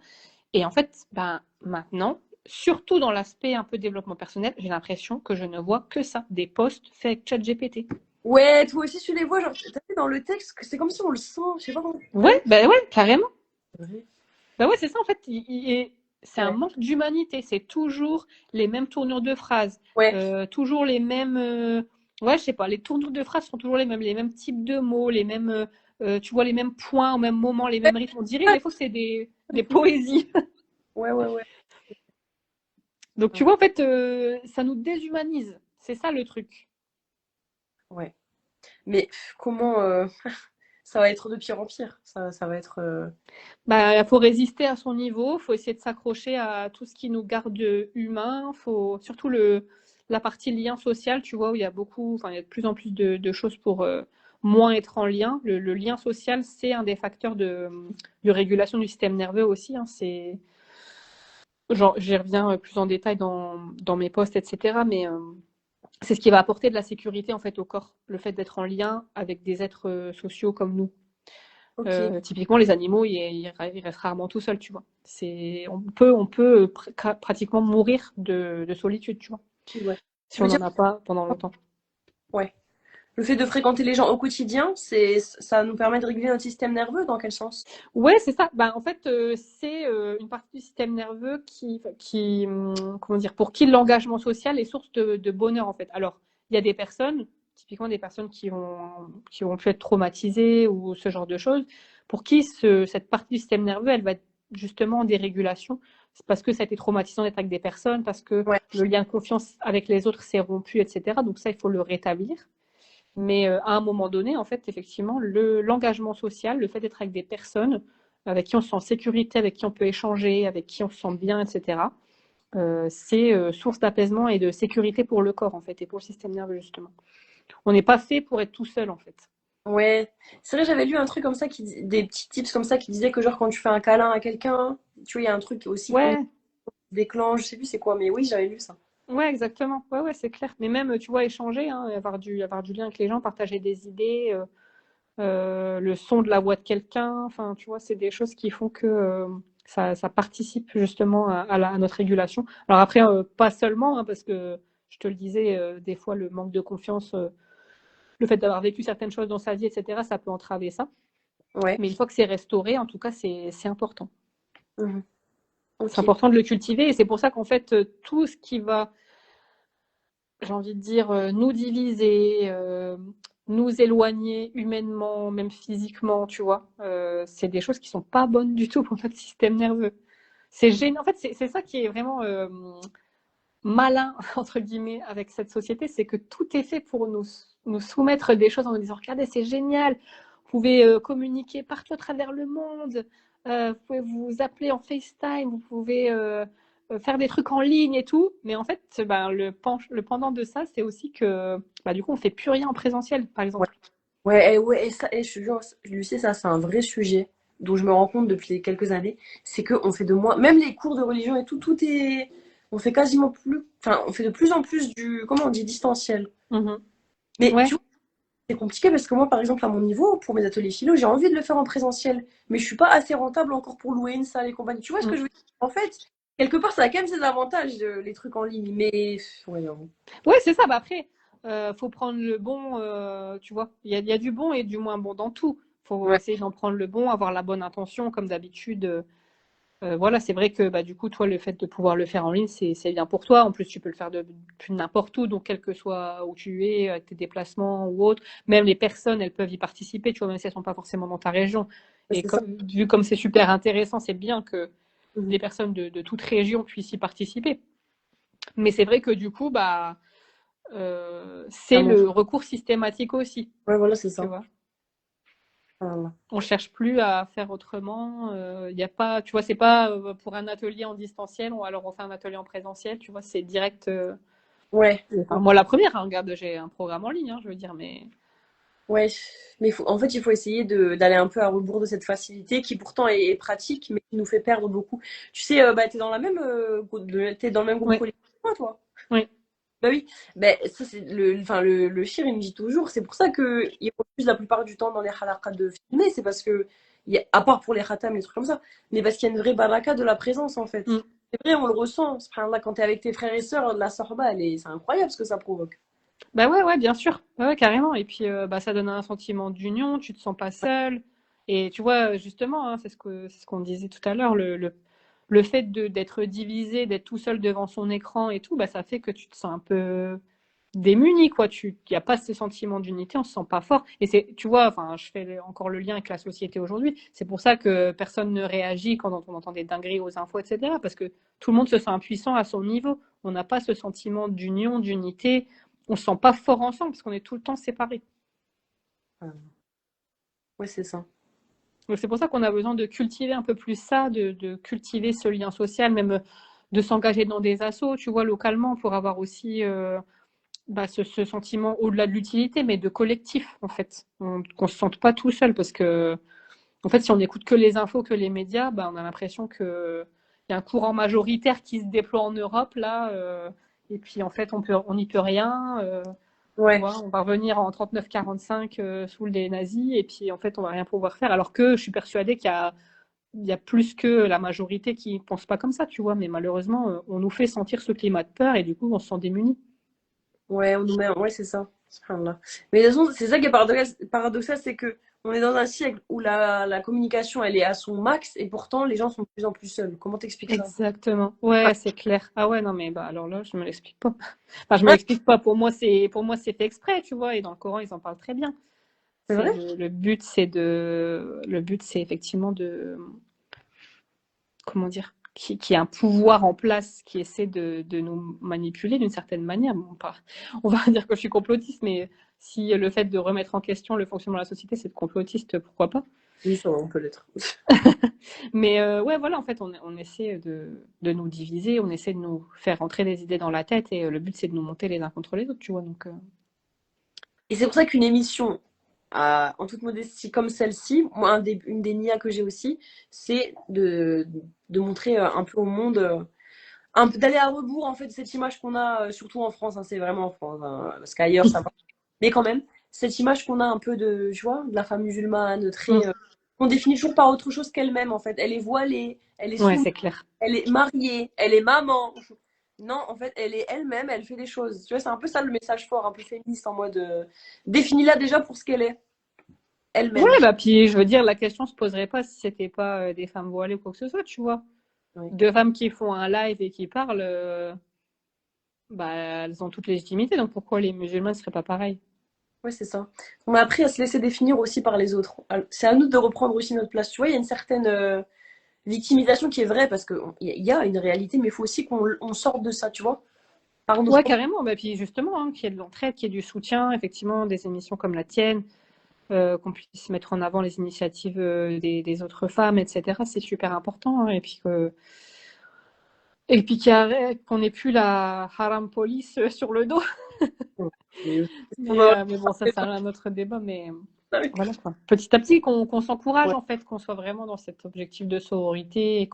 [SPEAKER 2] Et en fait, ben, maintenant, surtout dans l'aspect un peu développement personnel, j'ai l'impression que je ne vois que ça, des posts faits avec ChatGPT.
[SPEAKER 1] Ouais, toi aussi tu les vois, genre, t'as vu dans le texte, que c'est comme si on le sent, je sais pas comment
[SPEAKER 2] Ouais,
[SPEAKER 1] expliquer.
[SPEAKER 2] ben ouais, carrément.
[SPEAKER 1] Ouais.
[SPEAKER 2] Ben ouais, c'est ça en fait. C'est un
[SPEAKER 1] Ouais.
[SPEAKER 2] manque d'humanité. C'est toujours les mêmes tournures de phrases,
[SPEAKER 1] Ouais.
[SPEAKER 2] toujours les mêmes. Ouais, je sais pas. Les tournures de phrases sont toujours les mêmes types de mots, les mêmes. Tu vois les mêmes points au même moment, les mêmes rythmes. On dirait des fois que c'est des poésies.
[SPEAKER 1] Ouais, ouais, ouais.
[SPEAKER 2] Donc tu vois en fait, ça nous déshumanise. C'est ça le truc.
[SPEAKER 1] Ouais. Mais comment ça va être de pire en pire. Ça va être.
[SPEAKER 2] Bah, il faut résister à son niveau, il faut essayer de s'accrocher à tout ce qui nous garde humains, faut surtout la partie lien social, tu vois, où il y a beaucoup, enfin, il y a de plus en plus de choses pour moins être en lien. Le lien social, c'est un des facteurs de régulation du système nerveux aussi, hein, c'est, genre, j'y reviens plus en détail dans mes posts, etc. Mais c'est ce qui va apporter de la sécurité en fait au corps, le fait d'être en lien avec des êtres sociaux comme nous.
[SPEAKER 1] Ok.
[SPEAKER 2] Typiquement, les animaux, ils restent rarement tout seuls, tu vois. On peut pratiquement mourir de solitude, tu vois,
[SPEAKER 1] Ouais.
[SPEAKER 2] si
[SPEAKER 1] Tu veux
[SPEAKER 2] on
[SPEAKER 1] dire.
[SPEAKER 2] n'en a pas pendant longtemps.
[SPEAKER 1] Ouais. Le fait de fréquenter les gens au quotidien, ça nous permet de réguler notre système nerveux, dans quel sens?
[SPEAKER 2] Ouais, c'est ça. Ben, en fait, c'est une partie du système nerveux comment dire, pour qui l'engagement social est source de bonheur, en fait. Alors, il y a des personnes, typiquement des personnes qui ont pu être traumatisées ou ce genre de choses, pour qui cette partie du système nerveux, elle va être justement en dérégulation. C'est parce que ça a été traumatisant d'être avec des personnes, parce que
[SPEAKER 1] Ouais.
[SPEAKER 2] le lien de confiance avec les autres s'est rompu, etc. Donc ça, il faut le rétablir. Mais à un moment donné, en fait, effectivement, l'engagement social, le fait d'être avec des personnes avec qui on se sent en sécurité, avec qui on peut échanger, avec qui on se sent bien, etc., c'est source d'apaisement et de sécurité pour le corps, en fait, et pour le système nerveux, justement. On n'est pas fait pour être tout seul, en fait.
[SPEAKER 1] Ouais. C'est vrai, j'avais lu un truc comme ça, des petits tips comme ça qui disaient que, genre, quand tu fais un câlin à quelqu'un, tu vois, il y a un truc aussi qu'on
[SPEAKER 2] Ouais,
[SPEAKER 1] déclenche, je sais plus c'est quoi, mais oui, j'avais lu ça.
[SPEAKER 2] ouais, exactement. Ouais, ouais, c'est clair. Mais même, tu vois, échanger, hein, avoir du lien avec les gens, partager des idées, le son de la voix de quelqu'un. Enfin, tu vois, c'est des choses qui font que ça participe justement à notre régulation. Alors après, pas seulement, hein, parce que je te le disais, des fois, le manque de confiance, le fait d'avoir vécu certaines choses dans sa vie, etc., ça peut entraver ça.
[SPEAKER 1] Ouais.
[SPEAKER 2] Mais une fois que c'est restauré, en tout cas, c'est important.
[SPEAKER 1] Mhm.
[SPEAKER 2] C'est
[SPEAKER 1] Ok.
[SPEAKER 2] important de le cultiver et c'est pour ça qu'en fait, tout ce qui va, j'ai envie de dire, nous diviser, nous éloigner humainement, même physiquement, tu vois, c'est des choses qui sont pas bonnes du tout pour notre système nerveux. C'est gênant. En fait, c'est ça qui est vraiment malin, entre guillemets, avec cette société, c'est que tout est fait pour nous soumettre des choses en nous disant, regardez, c'est génial, vous pouvez communiquer partout à travers le monde, vous pouvez vous appeler en FaceTime, vous pouvez faire des trucs en ligne et tout, mais en fait, ben, le pendant de ça, c'est aussi que, bah, du coup, on fait plus rien en présentiel, par
[SPEAKER 1] Ouais.
[SPEAKER 2] exemple.
[SPEAKER 1] Ouais, ouais, et ça, et je te jure, Lucie, ça, c'est un vrai sujet dont je me rends compte depuis quelques années. C'est qu'on fait de moins, même les cours de religion et tout, on fait quasiment plus, enfin, on fait de plus en plus comment on dit, distanciel.
[SPEAKER 2] Mhm.
[SPEAKER 1] Mais
[SPEAKER 2] Ouais.
[SPEAKER 1] tu vois, c'est compliqué parce que moi, par exemple, à mon niveau, pour mes ateliers philo, j'ai envie de le faire en présentiel, mais je suis pas assez rentable encore pour louer une salle et compagnie. Tu vois ce que
[SPEAKER 2] Mm.
[SPEAKER 1] je veux dire? En fait, quelque part, ça a quand même ses avantages, les trucs en ligne, mais ouais, non.
[SPEAKER 2] Ouais, c'est ça. Bah après, faut prendre le bon, tu vois. Il y a du bon et du moins bon dans tout. Faut
[SPEAKER 1] Ouais,
[SPEAKER 2] essayer d'en prendre le bon, avoir la bonne intention, comme d'habitude. Voilà, c'est vrai que bah, du coup, toi, le fait de pouvoir le faire en ligne, c'est bien pour toi. En plus, tu peux le faire de n'importe où, donc quel que soit où tu es, avec tes déplacements ou autres. Même les personnes, elles peuvent y participer, tu vois, même si elles sont pas forcément dans ta région.
[SPEAKER 1] Ouais,
[SPEAKER 2] Et
[SPEAKER 1] c'est ça.
[SPEAKER 2] vu comme c'est super intéressant, c'est bien que
[SPEAKER 1] Mhm.
[SPEAKER 2] des personnes de toute région puissent y participer. Mais c'est vrai que du coup, bah,
[SPEAKER 1] Ça
[SPEAKER 2] c'est
[SPEAKER 1] manque.
[SPEAKER 2] le recours systématique aussi,
[SPEAKER 1] Ouais, voilà, c'est
[SPEAKER 2] tu
[SPEAKER 1] ça.
[SPEAKER 2] vois.
[SPEAKER 1] Voilà.
[SPEAKER 2] On cherche plus à faire autrement. Il y a pas, tu vois, c'est pas pour un atelier en distanciel ou alors on fait un atelier en présentiel. Tu vois, c'est direct.
[SPEAKER 1] Ouais.
[SPEAKER 2] Enfin, moi, la première, hein, regarde, j'ai un programme en ligne, hein, je veux dire, mais
[SPEAKER 1] Ouais, mais en fait, il faut essayer d'aller un peu à rebours de cette facilité qui pourtant est pratique, mais qui nous fait perdre beaucoup. Tu sais, bah, t'es dans le même groupe
[SPEAKER 2] oui,
[SPEAKER 1] collectif que moi, toi.
[SPEAKER 2] oui,
[SPEAKER 1] Bah oui, bah, ça c'est enfin le shir il me dit toujours, c'est pour ça que il refuse la plupart du temps dans les halaqas de filmer, c'est parce que à part pour les khatam, les trucs comme ça, mais parce qu'il y a une vraie baraka de la présence en fait.
[SPEAKER 2] mm.
[SPEAKER 1] C'est vrai, on le ressent. Subhanallah, quand t'es avec tes frères et sœurs, la sorba, c'est incroyable ce que ça provoque.
[SPEAKER 2] Bah ouais, ouais, bien sûr, ouais, ouais, carrément. Et puis, bah, ça donne un sentiment d'union. Tu te sens pas seul. Et tu vois, justement, hein, c'est ce qu'on disait tout à l'heure, le fait d'être divisé, d'être tout seul devant son écran et tout, bah, ça fait que tu te sens un peu démunis, quoi. Il n'y a pas ce sentiment d'unité, on se sent pas fort. Et c'est, tu vois, enfin, je fais encore le lien avec la société aujourd'hui. C'est pour ça que personne ne réagit quand on entend des dingueries aux infos, etc. Parce que tout le monde se sent impuissant à son niveau. On n'a pas ce sentiment d'union, d'unité. On se sent pas fort ensemble parce qu'on est tout le temps séparés.
[SPEAKER 1] Ah, ouais, c'est ça.
[SPEAKER 2] Donc c'est pour ça qu'on a besoin de cultiver un peu plus ça, de cultiver ce lien social, même de s'engager dans des assos, tu vois, localement, pour avoir aussi bah, ce sentiment au-delà de l'utilité, mais de collectif, en fait. Qu'on se sente pas tout seul, parce que, en fait, si on n'écoute que les infos, que les médias, bah, on a l'impression que il y a un courant majoritaire qui se déploie en Europe, là, et puis, en fait, on n'y peut rien, tu
[SPEAKER 1] Ouais.
[SPEAKER 2] vois, on va revenir en 39-45 sous les nazis, et puis, en fait, on va rien pouvoir faire, alors que je suis persuadée qu'il y a plus que la majorité qui ne pense pas comme ça, tu vois, mais malheureusement, on nous fait sentir ce climat de peur, et du coup, on se sent démunis.
[SPEAKER 1] Ouais, on nous met, ouais, c'est ça. Subhanallah. Mais de toute façon, c'est ça qui est paradoxal, c'est que on est dans un siècle où la communication, elle est à son max, et pourtant, les gens sont de plus en plus seuls. Comment t'expliques ça?
[SPEAKER 2] Exactement. Ouais, c'est clair. Ah ouais, non, mais bah alors là, je me l'explique pas. Enfin, je me l'explique pas. Pour moi, c'est fait exprès, tu vois. Et dans le Coran, ils en parlent très bien.
[SPEAKER 1] C'est
[SPEAKER 2] C'est
[SPEAKER 1] vrai?
[SPEAKER 2] le but, c'est effectivement comment dire, qui a un pouvoir en place qui essaie de nous manipuler d'une certaine manière. Bon, on va dire que je suis complotiste, mais si le fait de remettre en question le fonctionnement de la société, c'est de complotiste, pourquoi pas?
[SPEAKER 1] Oui, ça, on peut l'être.
[SPEAKER 2] Mais ouais, voilà, en fait, on essaie de nous diviser, on essaie de nous faire rentrer des idées dans la tête, et le but, c'est de nous monter les uns contre les autres, tu vois. Donc,
[SPEAKER 1] Et c'est pour ça qu'une émission, en toute modestie, comme celle-ci, moi, une des nias que j'ai aussi, c'est de montrer un peu au monde, un peu d'aller à rebours en fait de cette image qu'on a, surtout en France, hein, c'est vraiment en France, hein, parce qu'ailleurs ça va. Mais quand même, cette image qu'on a un peu de, tu vois, de la femme musulmane,
[SPEAKER 2] mm,
[SPEAKER 1] très, on définit toujours par autre chose qu'elle-même en fait. Elle est voilée, elle est
[SPEAKER 2] ouais,
[SPEAKER 1] soumise,
[SPEAKER 2] c'est clair.
[SPEAKER 1] elle est mariée, elle est maman. Non, en fait, elle est elle-même, elle fait des choses. Tu vois, c'est un peu ça le message fort, un peu féministe en mode définis-la déjà pour ce qu'elle est,
[SPEAKER 2] Ouais,
[SPEAKER 1] elle-même.
[SPEAKER 2] bah, puis je veux dire, la question se poserait pas si c'était pas des femmes voilées ou quoi que ce soit, tu vois.
[SPEAKER 1] Oui.
[SPEAKER 2] Deux femmes qui font un live et qui parlent, bah, elles ont toute légitimité, donc pourquoi les musulmans ne seraient pas pareils?
[SPEAKER 1] Ouais, c'est ça. On a appris à se laisser définir aussi par les autres. C'est à nous de reprendre aussi notre place. Tu vois, il y a une certaine victimisation qui est vraie parce qu'il y a une réalité, mais il faut aussi qu'on sorte de ça, tu vois, par notre
[SPEAKER 2] Ouais,
[SPEAKER 1] propre.
[SPEAKER 2] carrément. Bah, puis justement, hein, qu'il y ait de l'entraide, qu'il y ait du soutien, effectivement, des émissions comme la tienne, qu'on puisse mettre en avant les initiatives des autres femmes, etc. C'est super important, hein. Et puis qu'on n'ait plus la haram police sur le dos.
[SPEAKER 1] On va-
[SPEAKER 2] Mais bon, ça c'est un autre débat. Mais
[SPEAKER 1] Ouais.
[SPEAKER 2] voilà quoi. Petit à petit, qu'on s'encourage en fait, qu'on soit vraiment dans cet objectif de sororité, et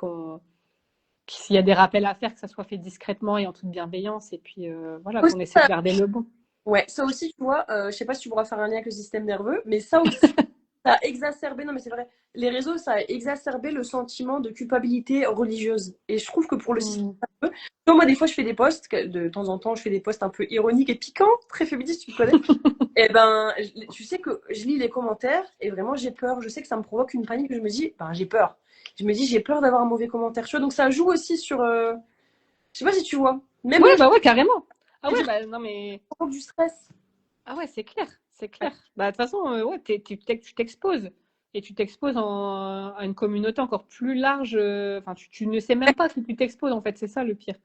[SPEAKER 2] s'il y a des rappels à faire, que ça soit fait discrètement et en toute bienveillance. Et puis voilà,
[SPEAKER 1] Aussi,
[SPEAKER 2] qu'on essaie de garder le bon.
[SPEAKER 1] ouais, ça aussi, tu vois, je sais pas si tu pourras faire un lien avec le système nerveux, mais ça aussi, ça a exacerbé, non mais c'est vrai, les réseaux, ça a exacerbé le sentiment de culpabilité religieuse. Et je trouve que pour le système
[SPEAKER 2] Mm.
[SPEAKER 1] nerveux, tu vois, moi des fois je fais des posts, de temps en temps je fais des posts un peu ironiques et piquants, très féministes, tu me connais. Et ben, tu sais que je lis les commentaires et vraiment j'ai peur, je sais que ça me provoque une panique, je me dis, ben j'ai peur. Je me dis, j'ai peur d'avoir un mauvais commentaire. Tu vois, donc ça joue aussi sur. Je sais pas si tu vois. Même
[SPEAKER 2] Ouais,
[SPEAKER 1] les gens
[SPEAKER 2] bah ouais, carrément. Ah
[SPEAKER 1] qui
[SPEAKER 2] ouais,
[SPEAKER 1] dire
[SPEAKER 2] bah non, mais.
[SPEAKER 1] qu'ils ont du stress.
[SPEAKER 2] Ah ouais, c'est clair, c'est clair. Bah, de toute façon, ouais, tu t'exposes. Et tu t'exposes à une communauté encore plus large. Enfin, tu ne sais même pas si tu t'exposes, en fait, c'est ça le pire.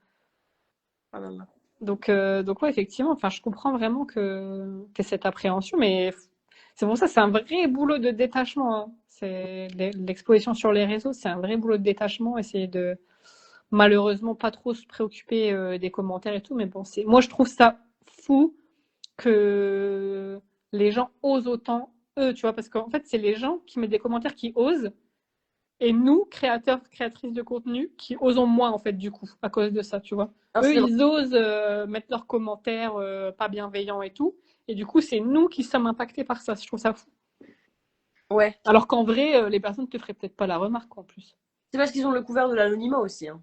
[SPEAKER 1] Ah là là.
[SPEAKER 2] Donc ouais, effectivement, enfin, je comprends vraiment que cette appréhension, mais c'est pour ça, c'est un vrai boulot de détachement, hein. C'est l'exposition sur les réseaux, c'est un vrai boulot de détachement, essayer de malheureusement pas trop se préoccuper des commentaires et tout, mais bon, moi je trouve ça fou que les gens osent autant, eux, tu vois, parce qu'en fait, c'est les gens qui mettent des commentaires qui osent, et nous, créateurs, créatrices de contenu, qui osons moins, en fait, du coup, à cause de ça, tu vois.
[SPEAKER 1] Ah,
[SPEAKER 2] Eux,
[SPEAKER 1] c'est vrai.
[SPEAKER 2] ils osent mettre leurs commentaires pas bienveillants et tout, et du coup, c'est nous qui sommes impactés par ça. Je trouve ça fou.
[SPEAKER 1] Ouais.
[SPEAKER 2] Alors qu'en vrai, les personnes ne te feraient peut-être pas la remarque, en plus.
[SPEAKER 1] C'est parce qu'ils ont le couvert de l'anonymat aussi, hein.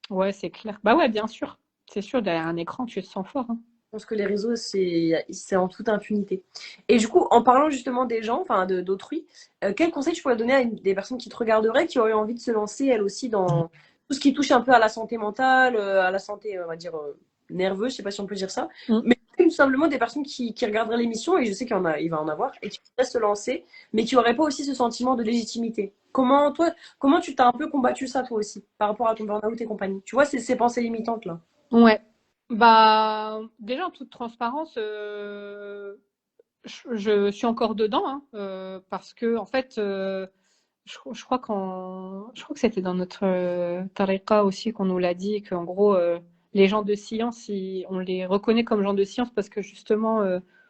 [SPEAKER 2] Ouais, c'est clair. Bah ouais, bien sûr. C'est sûr, derrière un écran, tu te sens fort, hein.
[SPEAKER 1] Je pense que les réseaux, c'est en toute impunité. Et du coup, en parlant justement des gens, enfin d'autrui, quel conseil tu pourrais donner à des personnes qui te regarderaient, qui auraient envie de se lancer elles aussi dans tout ce qui touche un peu à la santé mentale, à la santé, on va dire, nerveuse, je sais pas si on peut dire ça,
[SPEAKER 2] Mm.
[SPEAKER 1] mais tout simplement des personnes qui regarderaient l'émission, et je sais il va en avoir, et qui voudraient se lancer, mais qui n'auraient pas aussi ce sentiment de légitimité. Comment tu t'as un peu combattu ça toi aussi, par rapport à ton burn-out et compagnie? Tu vois, ces pensées limitantes là.
[SPEAKER 2] Ouais. Bah, déjà, en toute transparence, je suis encore dedans, hein, parce que, en fait, je crois que c'était dans notre tariqa aussi qu'on nous l'a dit, qu'en gros, les gens de science, on les reconnaît comme gens de science parce que justement,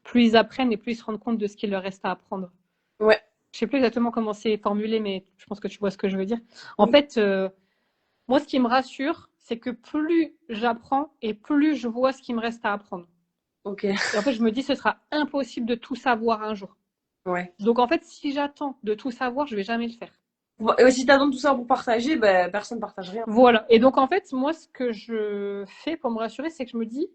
[SPEAKER 2] plus ils apprennent et plus ils se rendent compte de ce qu'il leur reste à apprendre.
[SPEAKER 1] Ouais,
[SPEAKER 2] Je sais plus exactement comment c'est formulé, mais je pense que tu vois ce que je veux dire. En
[SPEAKER 1] oui,
[SPEAKER 2] fait, moi, ce qui me rassure, c'est que plus j'apprends et plus je vois ce qui me reste à apprendre.
[SPEAKER 1] ok,
[SPEAKER 2] Et en fait, je me dis, ce sera impossible de tout savoir un jour.
[SPEAKER 1] ouais.
[SPEAKER 2] Donc, en fait, si j'attends de tout savoir, je vais jamais le faire.
[SPEAKER 1] Et si t'attends tout ça pour partager, ben, personne ne partage rien.
[SPEAKER 2] Voilà. Et donc, en fait, moi, ce que je fais pour me rassurer, c'est que je me dis,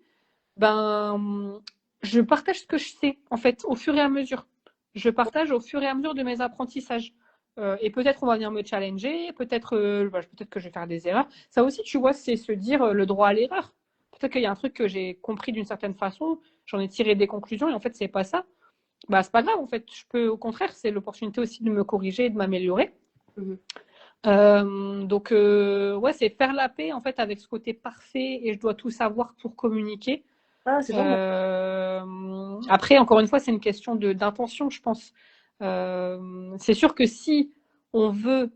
[SPEAKER 2] ben, je partage ce que je sais, en fait, au fur et à mesure. Je partage au fur et à mesure de mes apprentissages. Et peut-être on va venir me challenger, peut-être que je vais faire des erreurs. Ça aussi, tu vois, c'est se dire le droit à l'erreur. Peut-être qu'il y a un truc que j'ai compris d'une certaine façon, j'en ai tiré des conclusions et en fait, c'est pas ça. Bah, c'est pas grave, en fait. Je peux, au contraire, c'est l'opportunité aussi de me corriger et de m'améliorer.
[SPEAKER 1] Mhm.
[SPEAKER 2] Ouais, c'est faire la paix en fait avec ce côté parfait et je dois tout savoir pour communiquer.
[SPEAKER 1] Ah, c'est pas mal.
[SPEAKER 2] Après, encore une fois, c'est une question d'intention, je pense. C'est sûr que si on veut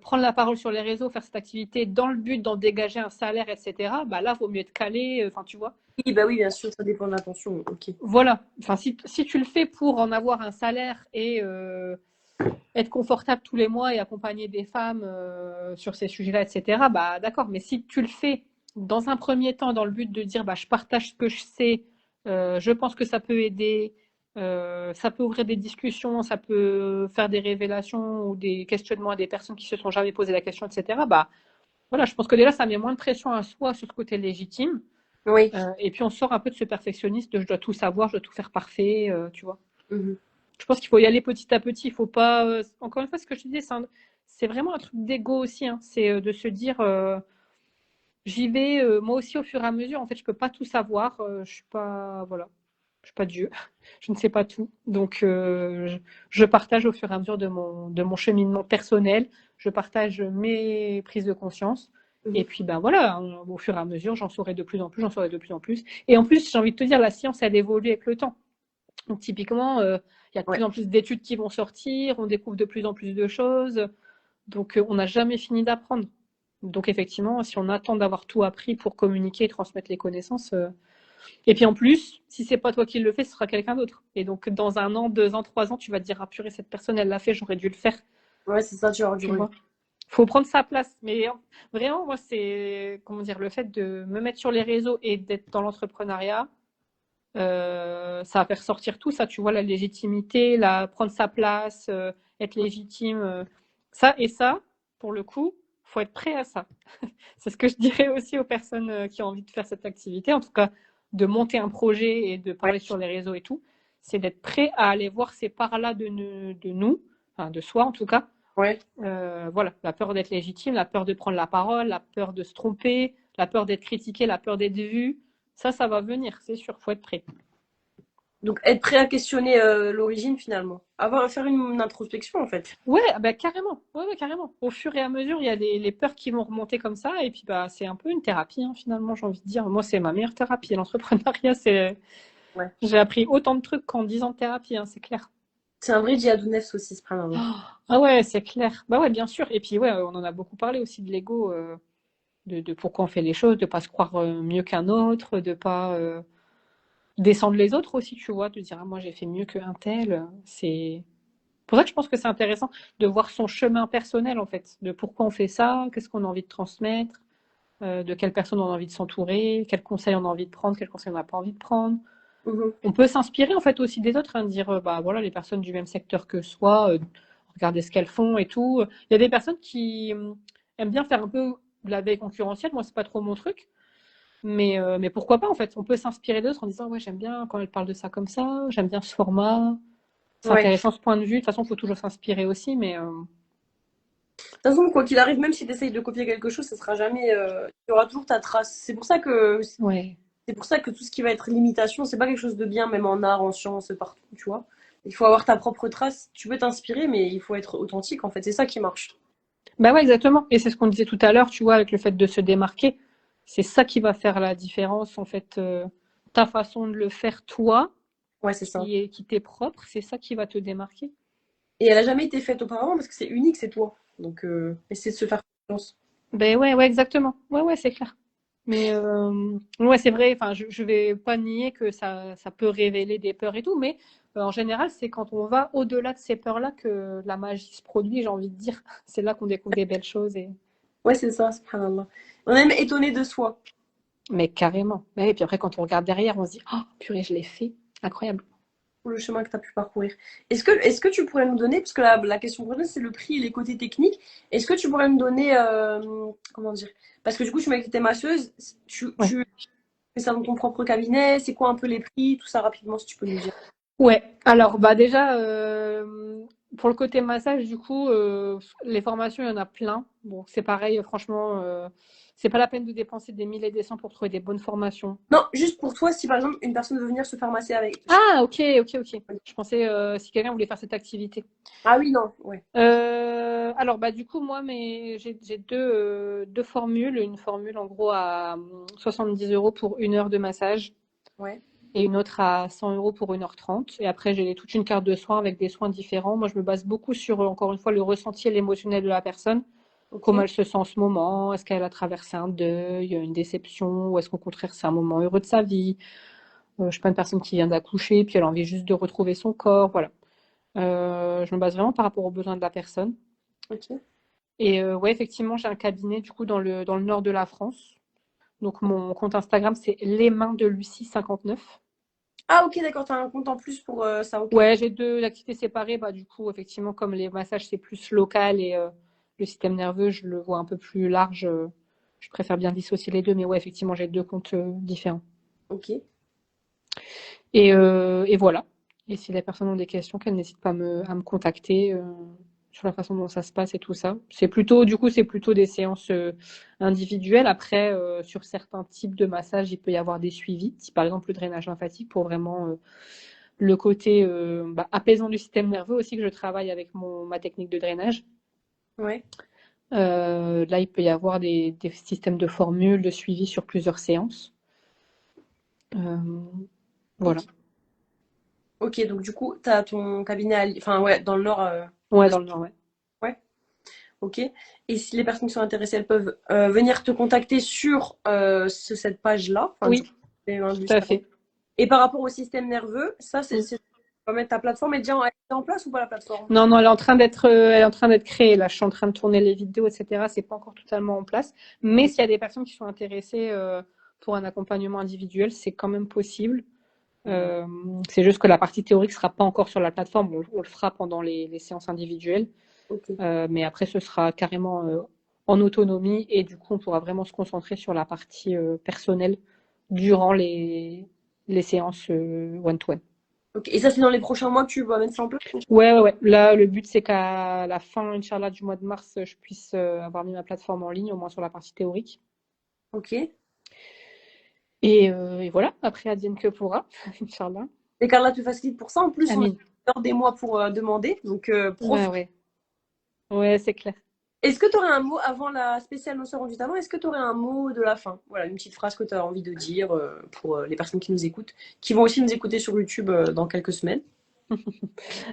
[SPEAKER 2] prendre la parole sur les réseaux, faire cette activité dans le but d'en dégager un salaire, etc., bah là, il vaut mieux être calé, enfin, tu vois.
[SPEAKER 1] Oui, bah oui, bien sûr, ça dépend de l'attention. Ok.
[SPEAKER 2] Voilà. Enfin, si tu le fais pour en avoir un salaire et être confortable tous les mois et accompagner des femmes sur ces sujets-là, etc., bah d'accord. Mais si tu le fais dans un premier temps dans le but de dire bah, je partage ce que je sais, je pense que ça peut aider, ça peut ouvrir des discussions, ça peut faire des révélations ou des questionnements à des personnes qui se sont jamais posé la question, etc., bah voilà, je pense que déjà ça met moins de pression à soi sur ce côté légitime.
[SPEAKER 1] Oui.
[SPEAKER 2] Et puis on sort un peu de ce perfectionniste de je dois tout savoir, je dois tout faire parfait, tu vois.
[SPEAKER 1] Mhm.
[SPEAKER 2] Je pense qu'il faut y aller petit à petit. Il faut pas. Encore une fois, ce que je te disais, c'est vraiment un truc d'ego aussi, hein. C'est de se dire, j'y vais moi aussi au fur et à mesure. En fait, je peux pas tout savoir. Je suis pas, voilà, je suis pas Dieu. Je ne sais pas tout. Donc, je partage au fur et à mesure de mon cheminement personnel. Je partage mes prises de conscience. Et
[SPEAKER 1] Mhm.
[SPEAKER 2] puis, ben voilà, hein, au fur et à mesure, j'en saurai de plus en plus, j'en saurai de plus en plus. Et en plus, j'ai envie de te dire, la science, elle évolue avec le temps. Donc typiquement, il y a de
[SPEAKER 1] Ouais.
[SPEAKER 2] plus en plus d'études qui vont sortir, on découvre de plus en plus de choses, donc on n'a jamais fini d'apprendre. Donc effectivement, si on attend d'avoir tout appris pour communiquer et transmettre les connaissances, et puis en plus, si c'est pas toi qui le fais, ce sera quelqu'un d'autre. Et donc dans un an, 2 ans, 3 ans, tu vas te dire ah purée, cette personne elle l'a fait, j'aurais dû le faire.
[SPEAKER 1] Ouais, c'est ça, tu vas avoir du
[SPEAKER 2] Tu
[SPEAKER 1] regret.
[SPEAKER 2] vois. Faut prendre sa place. Mais vraiment, moi c'est comment dire, le fait de me mettre sur les réseaux et d'être dans l'entrepreneuriat, ça va faire sortir tout ça, tu vois, la légitimité, prendre sa place, être légitime. Ça, pour le coup, faut être prêt à ça. C'est ce que je dirais aussi aux personnes qui ont envie de faire cette activité, en tout cas de monter un projet et de
[SPEAKER 1] Ouais.
[SPEAKER 2] parler sur les réseaux et tout, c'est d'être prêt à aller voir ces parts-là de nous, enfin de soi en tout cas,
[SPEAKER 1] Ouais.
[SPEAKER 2] Voilà, la peur d'être légitime, la peur de prendre la parole, la peur de se tromper, la peur d'être critiqué, la peur d'être vu. Ça va venir, c'est sûr, faut être prêt.
[SPEAKER 1] Donc être prêt à questionner l'origine finalement. Faire une introspection en fait.
[SPEAKER 2] Ouais, bah, carrément. Ouais, ouais, carrément. Au fur et à mesure, il y a les peurs qui vont remonter comme ça. Et puis, bah, c'est un peu une thérapie, hein, finalement, j'ai envie de dire. Moi, c'est ma meilleure thérapie. L'entrepreneuriat, c'est.
[SPEAKER 1] Ouais.
[SPEAKER 2] J'ai appris autant de trucs qu'en 10 ans de thérapie, hein, c'est clair.
[SPEAKER 1] C'est un vrai djihad nefs aussi, subhanallah.
[SPEAKER 2] Ah ouais, c'est clair. Bah ouais, bien sûr. Et puis, ouais, on en a beaucoup parlé aussi de l'ego, de pourquoi on fait les choses, de pas se croire mieux qu'un autre, de pas descendre les autres aussi, tu vois, de dire, ah, moi, j'ai fait mieux qu'un tel. C'est pour ça que je pense que c'est intéressant de voir son chemin personnel, en fait, de pourquoi on fait ça, qu'est-ce qu'on a envie de transmettre, de quelle personne on a envie de s'entourer, quels conseils on a envie de prendre, quels conseils on n'a pas envie de prendre.
[SPEAKER 1] Mhm.
[SPEAKER 2] On peut s'inspirer, en fait, aussi des autres, hein, dire, bah voilà, les personnes du même secteur que soi, regarder ce qu'elles font et tout. Il y a des personnes qui aiment bien faire un peu de la veille concurrentielle. Moi, c'est pas trop mon truc. Mais pourquoi pas, en fait. On peut s'inspirer d'autres en disant, ouais, j'aime bien quand elle parle de ça comme ça, j'aime bien ce format. C'est
[SPEAKER 1] Ouais.
[SPEAKER 2] intéressant ce point de vue. De toute façon, il faut toujours s'inspirer aussi, mais
[SPEAKER 1] De toute façon, quoi qu'il arrive, même si tu essayes de copier quelque chose, ça sera jamais. Il y aura toujours ta trace.
[SPEAKER 2] ouais.
[SPEAKER 1] C'est pour ça que tout ce qui va être limitation, c'est pas quelque chose de bien, même en art, en sciences, partout, tu vois. Il faut avoir ta propre trace. Tu peux t'inspirer, mais il faut être authentique, en fait. C'est ça qui marche.
[SPEAKER 2] Bah ouais, exactement. Et c'est ce qu'on disait tout à l'heure, tu vois, avec le fait de se démarquer. C'est ça qui va faire la différence, en fait. Ta façon de le faire, toi,
[SPEAKER 1] Ouais, c'est ça.
[SPEAKER 2] qui t'est propre, c'est ça qui va te démarquer.
[SPEAKER 1] Et elle a jamais été faite auparavant parce que c'est unique, c'est toi. Donc, essayer de se faire confiance.
[SPEAKER 2] Ben ouais, ouais, exactement. Ouais, ouais, c'est clair. Mais ouais, c'est vrai. Enfin, je vais pas nier que ça peut révéler des peurs et tout, mais en général, c'est quand on va au-delà de ces peurs-là que la magie se produit. J'ai envie de dire, c'est là qu'on découvre des belles choses.
[SPEAKER 1] Ouais, c'est ça, subhanallah. On est même étonné de soi.
[SPEAKER 2] Mais carrément. Ouais, et puis après, quand on regarde derrière, on se dit, oh purée, je l'ai fait. Incroyable.
[SPEAKER 1] Le chemin que tu as pu parcourir. Est-ce que tu pourrais nous donner, parce que la question prochaine, c'est le prix et les côtés techniques, est-ce que tu pourrais me donner, comment dire, parce que du coup, tu m'as dit que tu étais masseuse,
[SPEAKER 2] Ouais.
[SPEAKER 1] tu fais ça dans ton propre cabinet, c'est quoi un peu les prix, tout ça rapidement, si tu peux nous dire.
[SPEAKER 2] Ouais, alors bah déjà pour le côté massage du coup les formations il y en a plein. Bon, c'est pareil franchement c'est pas la peine de dépenser des milliers et des cents pour trouver des bonnes formations.
[SPEAKER 1] Non, juste pour toi, si par exemple une personne veut venir se faire masser avec.
[SPEAKER 2] Ah, OK, OK, OK. Je pensais si quelqu'un voulait faire cette activité.
[SPEAKER 1] Ah oui, non, ouais.
[SPEAKER 2] Alors bah du coup moi mais j'ai deux formules, une formule en gros à 70 € pour 1 heure de massage
[SPEAKER 1] Ouais,
[SPEAKER 2] et une autre à 100 € pour 1 h 30. Et après, j'ai toute une carte de soins avec des soins différents. Moi, je me base beaucoup sur, encore une fois, le ressenti et l'émotionnel de la personne. Comment
[SPEAKER 1] ok.
[SPEAKER 2] elle se sent en ce moment? Est-ce qu'elle a traversé un deuil, une déception? Ou est-ce qu'au contraire, c'est un moment heureux de sa vie? Je suis pas une personne qui vient d'accoucher, puis elle a envie juste de retrouver son corps. Voilà. Je me base vraiment par rapport aux besoins de la personne.
[SPEAKER 1] Ok.
[SPEAKER 2] Et ouais, effectivement, j'ai un cabinet du coup dans le nord de la France. Donc mon compte Instagram, c'est les mains de Lucie 59.
[SPEAKER 1] Ah ok, d'accord, t'as un compte en plus pour ça, ok.
[SPEAKER 2] Ouais, j'ai deux activités séparées. Bah, du coup, effectivement, comme les massages, c'est plus local et le système nerveux, je le vois un peu plus large. Je préfère bien dissocier les deux. Mais ouais, effectivement, j'ai deux comptes différents.
[SPEAKER 1] Ok.
[SPEAKER 2] Et voilà. Et si les personnes ont des questions, qu'elles n'hésitent pas à me contacter sur la façon dont ça se passe et tout ça. Du coup, c'est plutôt des séances individuelles. Après, sur certains types de massages, il peut y avoir des suivis. Si par exemple le drainage lymphatique pour vraiment le côté apaisant du système nerveux aussi que je travaille avec ma technique de drainage.
[SPEAKER 1] Ouais.
[SPEAKER 2] Là, il peut y avoir des systèmes de formules, de suivi sur plusieurs séances. Euh,
[SPEAKER 1] Ok.
[SPEAKER 2] voilà.
[SPEAKER 1] Ok, donc du coup, t'as ton cabinet enfin ouais, dans le nord.
[SPEAKER 2] Ouais, dans le nord, ouais.
[SPEAKER 1] Ouais. Ok. Et si les personnes qui sont intéressées, elles peuvent venir te contacter sur cette page-là. Enfin, du coup,
[SPEAKER 2] Oui,
[SPEAKER 1] les mains de
[SPEAKER 2] tout à
[SPEAKER 1] Lucie.
[SPEAKER 2] fait.
[SPEAKER 1] Et par rapport au système nerveux, ça,
[SPEAKER 2] Mm.
[SPEAKER 1] tu vas mettre ta plateforme. Elle est en place ou pas la plateforme?
[SPEAKER 2] Non, non, elle est en train d'être créée. Là, je suis en train de tourner les vidéos, etc. C'est pas encore totalement en place. Mais
[SPEAKER 1] Ok.
[SPEAKER 2] s'il y a des personnes qui sont intéressées pour un accompagnement individuel, c'est quand même possible. Euh, c'est juste que la partie théorique sera pas encore sur la plateforme. On le fera pendant les séances individuelles.
[SPEAKER 1] Ok.
[SPEAKER 2] Mais après, ce sera carrément en autonomie et du coup, on pourra vraiment se concentrer sur la partie personnelle durant les séances one-to-one.
[SPEAKER 1] Ok. Et ça, c'est dans les prochains mois que tu vas mettre ça en place?
[SPEAKER 2] Ouais. Là, le but, c'est qu'à la fin, Inch'Allah, du mois de mars, je puisse avoir mis ma plateforme en ligne, au moins sur la partie théorique.
[SPEAKER 1] Ok.
[SPEAKER 2] Et voilà, après, advienne que pourra, Inch'Allah.
[SPEAKER 1] Et Carla te facilite pour ça. En plus, on a
[SPEAKER 2] Amine.
[SPEAKER 1] encore des mois pour demander. Donc,
[SPEAKER 2] Ouais,
[SPEAKER 1] profite.
[SPEAKER 2] ouais. Ouais, c'est clair.
[SPEAKER 1] Est-ce que tu aurais un mot avant la spéciale Nos Sœurs du Talent? Est-ce que tu aurais un mot de la fin? Voilà, une petite phrase que tu as envie de dire pour les personnes qui nous écoutent, qui vont aussi nous écouter sur YouTube dans quelques semaines.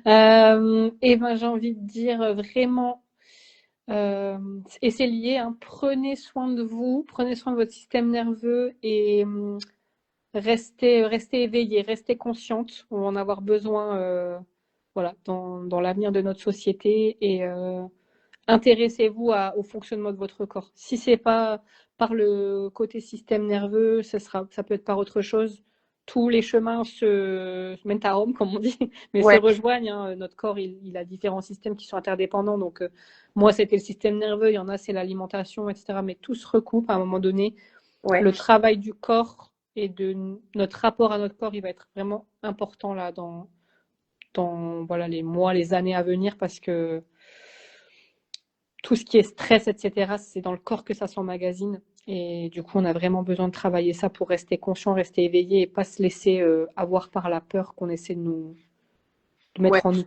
[SPEAKER 2] Et ben, j'ai envie de dire vraiment, et c'est lié, hein, prenez soin de vous, prenez soin de votre système nerveux et restez éveillés, restez consciente. On va en avoir besoin, voilà, dans l'avenir de notre société. Et intéressez-vous au fonctionnement de votre corps. Si c'est pas par le côté système nerveux, ça peut être par autre chose. Tous les chemins se mènent à Rome, comme on dit, mais se
[SPEAKER 1] Ouais,
[SPEAKER 2] rejoignent, hein. Notre corps, il a différents systèmes qui sont interdépendants. Donc, moi, c'était le système nerveux, il y en a, c'est l'alimentation, etc. Mais tout se recoupe à un moment donné.
[SPEAKER 1] ouais,
[SPEAKER 2] Le travail du corps et de notre rapport à notre corps, il va être vraiment important là dans voilà, les mois, les années à venir parce que tout ce qui est stress, etc., c'est dans le corps que ça s'emmagasine. Et du coup, on a vraiment besoin de travailler ça pour rester conscient, rester éveillé et pas se laisser avoir par la peur qu'on essaie de
[SPEAKER 1] ouais.
[SPEAKER 2] mettre en nous.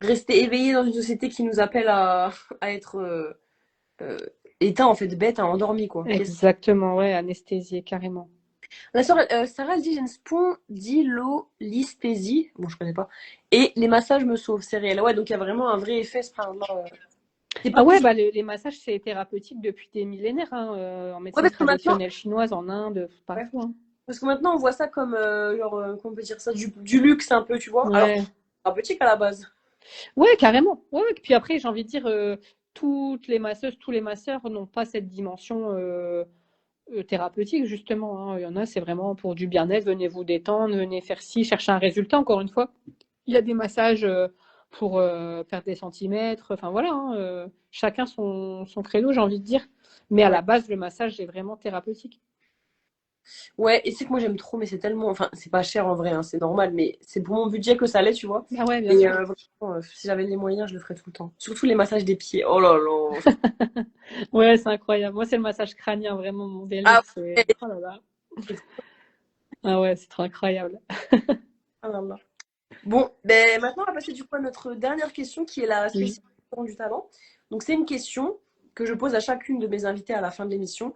[SPEAKER 1] Rester éveillé dans une société qui nous appelle à être euh, éteint, en fait, bête, endormi, quoi.
[SPEAKER 2] Exactement, ouais, anesthésié carrément.
[SPEAKER 1] La sœur, Sarah, elle dit j'ai une spondylolisthésie. Bon, je connais pas. Et les massages me sauvent, c'est réel. Ouais, donc il y a vraiment un vrai effet, subhanallah. C'est pas
[SPEAKER 2] Ah ouais,
[SPEAKER 1] plus.
[SPEAKER 2] bah les massages, c'est thérapeutique depuis des millénaires, hein, en
[SPEAKER 1] Ouais,
[SPEAKER 2] médecine
[SPEAKER 1] parce que maintenant,
[SPEAKER 2] traditionnelle chinoise, en Inde,
[SPEAKER 1] ouais.
[SPEAKER 2] partout, hein.
[SPEAKER 1] Parce que maintenant, on voit ça comme, genre, comment on peut dire ça, du luxe un peu, tu vois. Alors,
[SPEAKER 2] Ouais.
[SPEAKER 1] c'est thérapeutique à la base.
[SPEAKER 2] Ouais, carrément. Ouais, ouais. Puis après, j'ai envie de dire, toutes les masseuses, tous les masseurs n'ont pas cette dimension thérapeutique, justement, hein. Il y en a, c'est vraiment pour du bien-être, venez vous détendre, venez faire ci, chercher un résultat, encore une fois. Il y a des massages pour perdre des centimètres, enfin voilà, hein, chacun son créneau, j'ai envie de dire. Mais à
[SPEAKER 1] Ouais.
[SPEAKER 2] la base, le massage est vraiment thérapeutique.
[SPEAKER 1] Ouais, et c'est que moi j'aime trop, mais c'est tellement. Enfin, c'est pas cher en vrai, hein, c'est normal, mais c'est pour mon budget que ça l'est, tu vois.
[SPEAKER 2] Ah ouais, bien
[SPEAKER 1] Et
[SPEAKER 2] sûr.
[SPEAKER 1] vraiment, si j'avais les moyens, je le ferais tout le temps. Surtout les massages des pieds. Oh là là.
[SPEAKER 2] Ouais, c'est incroyable. Moi, c'est le massage crânien, vraiment mon délire.
[SPEAKER 1] Ah
[SPEAKER 2] C'est
[SPEAKER 1] ouais,
[SPEAKER 2] oh là là.
[SPEAKER 1] c'est trop.
[SPEAKER 2] Ah ouais, c'est trop incroyable.
[SPEAKER 1] Ah là là. Bon, ben maintenant on va passer du coup à notre dernière question qui est la
[SPEAKER 2] Oui.
[SPEAKER 1] spéciale du talent. Donc c'est une question que je pose à chacune de mes invités à la fin de l'émission,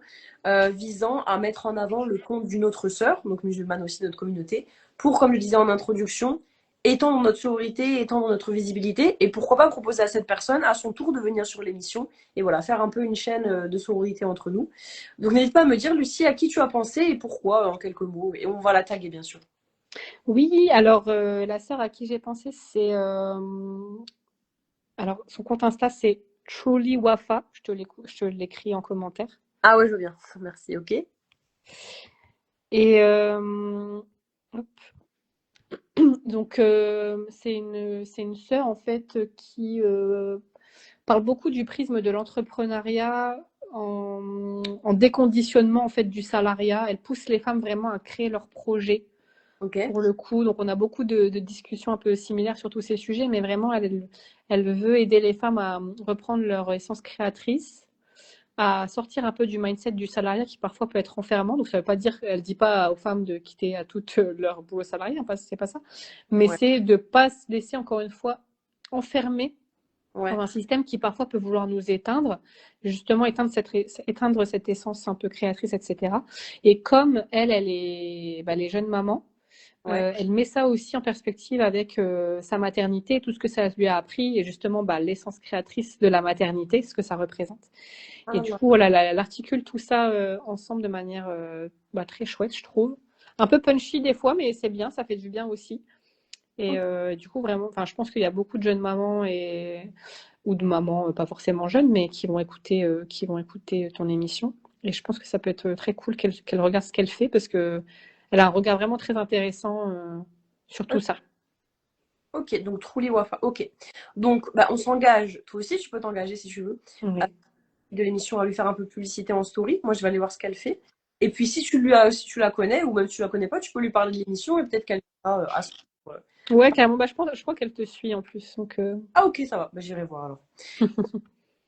[SPEAKER 1] visant à mettre en avant le compte d'une autre sœur, donc musulmane aussi de notre communauté, pour, comme je disais en introduction, étendre notre sororité, étendre notre visibilité, et pourquoi pas proposer à cette personne, à son tour, de venir sur l'émission, et voilà, faire un peu une chaîne de sororité entre nous. Donc n'hésite pas à me dire, Lucie, à qui tu as pensé et pourquoi, en quelques mots, et on va la taguer, bien sûr.
[SPEAKER 2] Oui, alors la sœur à qui j'ai pensé, c'est alors son compte Insta c'est Truly Wafa. Je te l'écris en commentaire.
[SPEAKER 1] Ah ouais, je veux bien. Merci, ok.
[SPEAKER 2] Et hop. Donc c'est une sœur en fait qui parle beaucoup du prisme de l'entrepreneuriat en déconditionnement en fait du salariat. Elle pousse les femmes vraiment à créer leurs projets
[SPEAKER 1] Ok.
[SPEAKER 2] pour le coup. Donc, on a beaucoup de discussions un peu similaires sur tous ces sujets, mais vraiment, elle veut aider les femmes à reprendre leur essence créatrice, à sortir un peu du mindset du salariat qui parfois peut être enfermant. Donc, ça ne veut pas dire, elle ne dit pas aux femmes de quitter à toutes leur boulot salarié, hein, c'est pas ça, mais
[SPEAKER 1] Ouais.
[SPEAKER 2] c'est de ne pas se laisser encore une fois enfermer dans
[SPEAKER 1] Ouais.
[SPEAKER 2] un système qui parfois peut vouloir nous éteindre, justement éteindre cette essence un peu créatrice, etc. Et comme elle est, bah, les jeunes mamans,
[SPEAKER 1] Ouais.
[SPEAKER 2] elle met ça aussi en perspective avec sa maternité, tout ce que ça lui a appris, et justement bah, l'essence créatrice de la maternité, ce que ça représente.
[SPEAKER 1] Ah
[SPEAKER 2] Et
[SPEAKER 1] là
[SPEAKER 2] du
[SPEAKER 1] là.
[SPEAKER 2] coup, voilà, elle articule tout ça ensemble de manière bah, très chouette, je trouve. Un peu punchy des fois, mais c'est bien, ça fait du bien aussi. Et du coup, vraiment, enfin, je pense qu'il y a beaucoup de jeunes mamans ou de mamans pas forcément jeunes, mais qui vont écouter ton émission. Et je pense que ça peut être très cool qu'elle regarde ce qu'elle fait parce que elle a un regard vraiment très intéressant sur tout ça.
[SPEAKER 1] Ok, donc Truly Wafa. Ok. Donc, bah, on s'engage. Toi aussi, tu peux t'engager si tu veux. À-
[SPEAKER 2] Oui.
[SPEAKER 1] De l'émission à lui faire un peu de publicité en story. Moi, je vais aller voir ce qu'elle fait. Et puis, si tu la connais ou même si tu la connais pas, tu peux lui parler de l'émission et peut-être qu'elle viendra à son tour.
[SPEAKER 2] Ouais, carrément. Bah, je crois qu'elle te suit en plus. Donc,
[SPEAKER 1] Ah ok, ça va, bah, j'irai voir alors.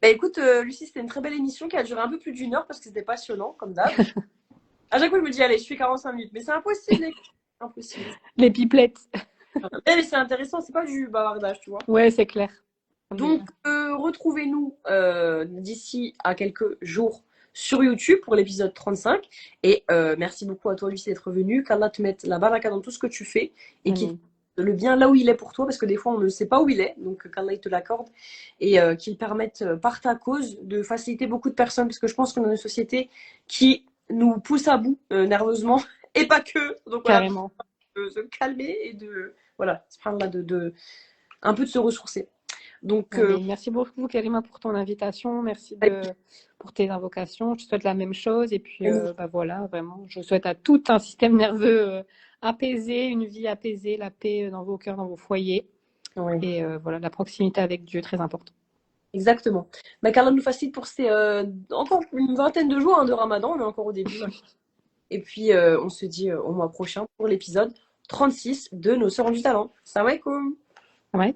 [SPEAKER 1] Bah écoute, Lucie, c'était une très belle émission qui a duré un peu plus d'une heure parce que c'était passionnant, comme d'hab. À chaque fois, je me dis, allez, je fais 45 minutes, mais c'est impossible, les impossible.
[SPEAKER 2] les pipelettes.
[SPEAKER 1] Mais c'est intéressant, c'est pas du bavardage, tu vois.
[SPEAKER 2] Ouais, c'est clair.
[SPEAKER 1] Donc, retrouvez-nous d'ici à quelques jours sur YouTube pour l'épisode 35. Et merci beaucoup à toi, Lucie, d'être venue. Qu'Allah te mette la baraka dans tout ce que tu fais et qu'il
[SPEAKER 2] Amin.
[SPEAKER 1] le bien là où il est pour toi, parce que des fois, on ne sait pas où il est. Donc, qu'Allah il te l'accorde et qu'il permette, par ta cause, de faciliter beaucoup de personnes, parce que je pense qu'on a une société qui nous pousse à bout nerveusement et pas que. Donc, voilà,
[SPEAKER 2] Carrément.
[SPEAKER 1] de se calmer et de, voilà, subhanallah, un peu de se ressourcer. Donc,
[SPEAKER 2] Amin. Merci beaucoup, Karima, pour ton invitation. Merci pour tes invocations. Je te souhaite la même chose. Et puis, bah voilà, vraiment, je souhaite à tout un système nerveux apaisé, une vie apaisée, la paix dans vos cœurs, dans vos foyers.
[SPEAKER 1] ouais.
[SPEAKER 2] Et voilà, la proximité avec Dieu, très important.
[SPEAKER 1] Exactement. Bah, qu'Allah nous facilite pour ces encore une vingtaine de jours hein, de Ramadan, on est encore au début. Et puis on se dit au mois prochain pour l'épisode 36 de Nos Sœurs ont du Talent. Salam alaikum.
[SPEAKER 2] Ouais,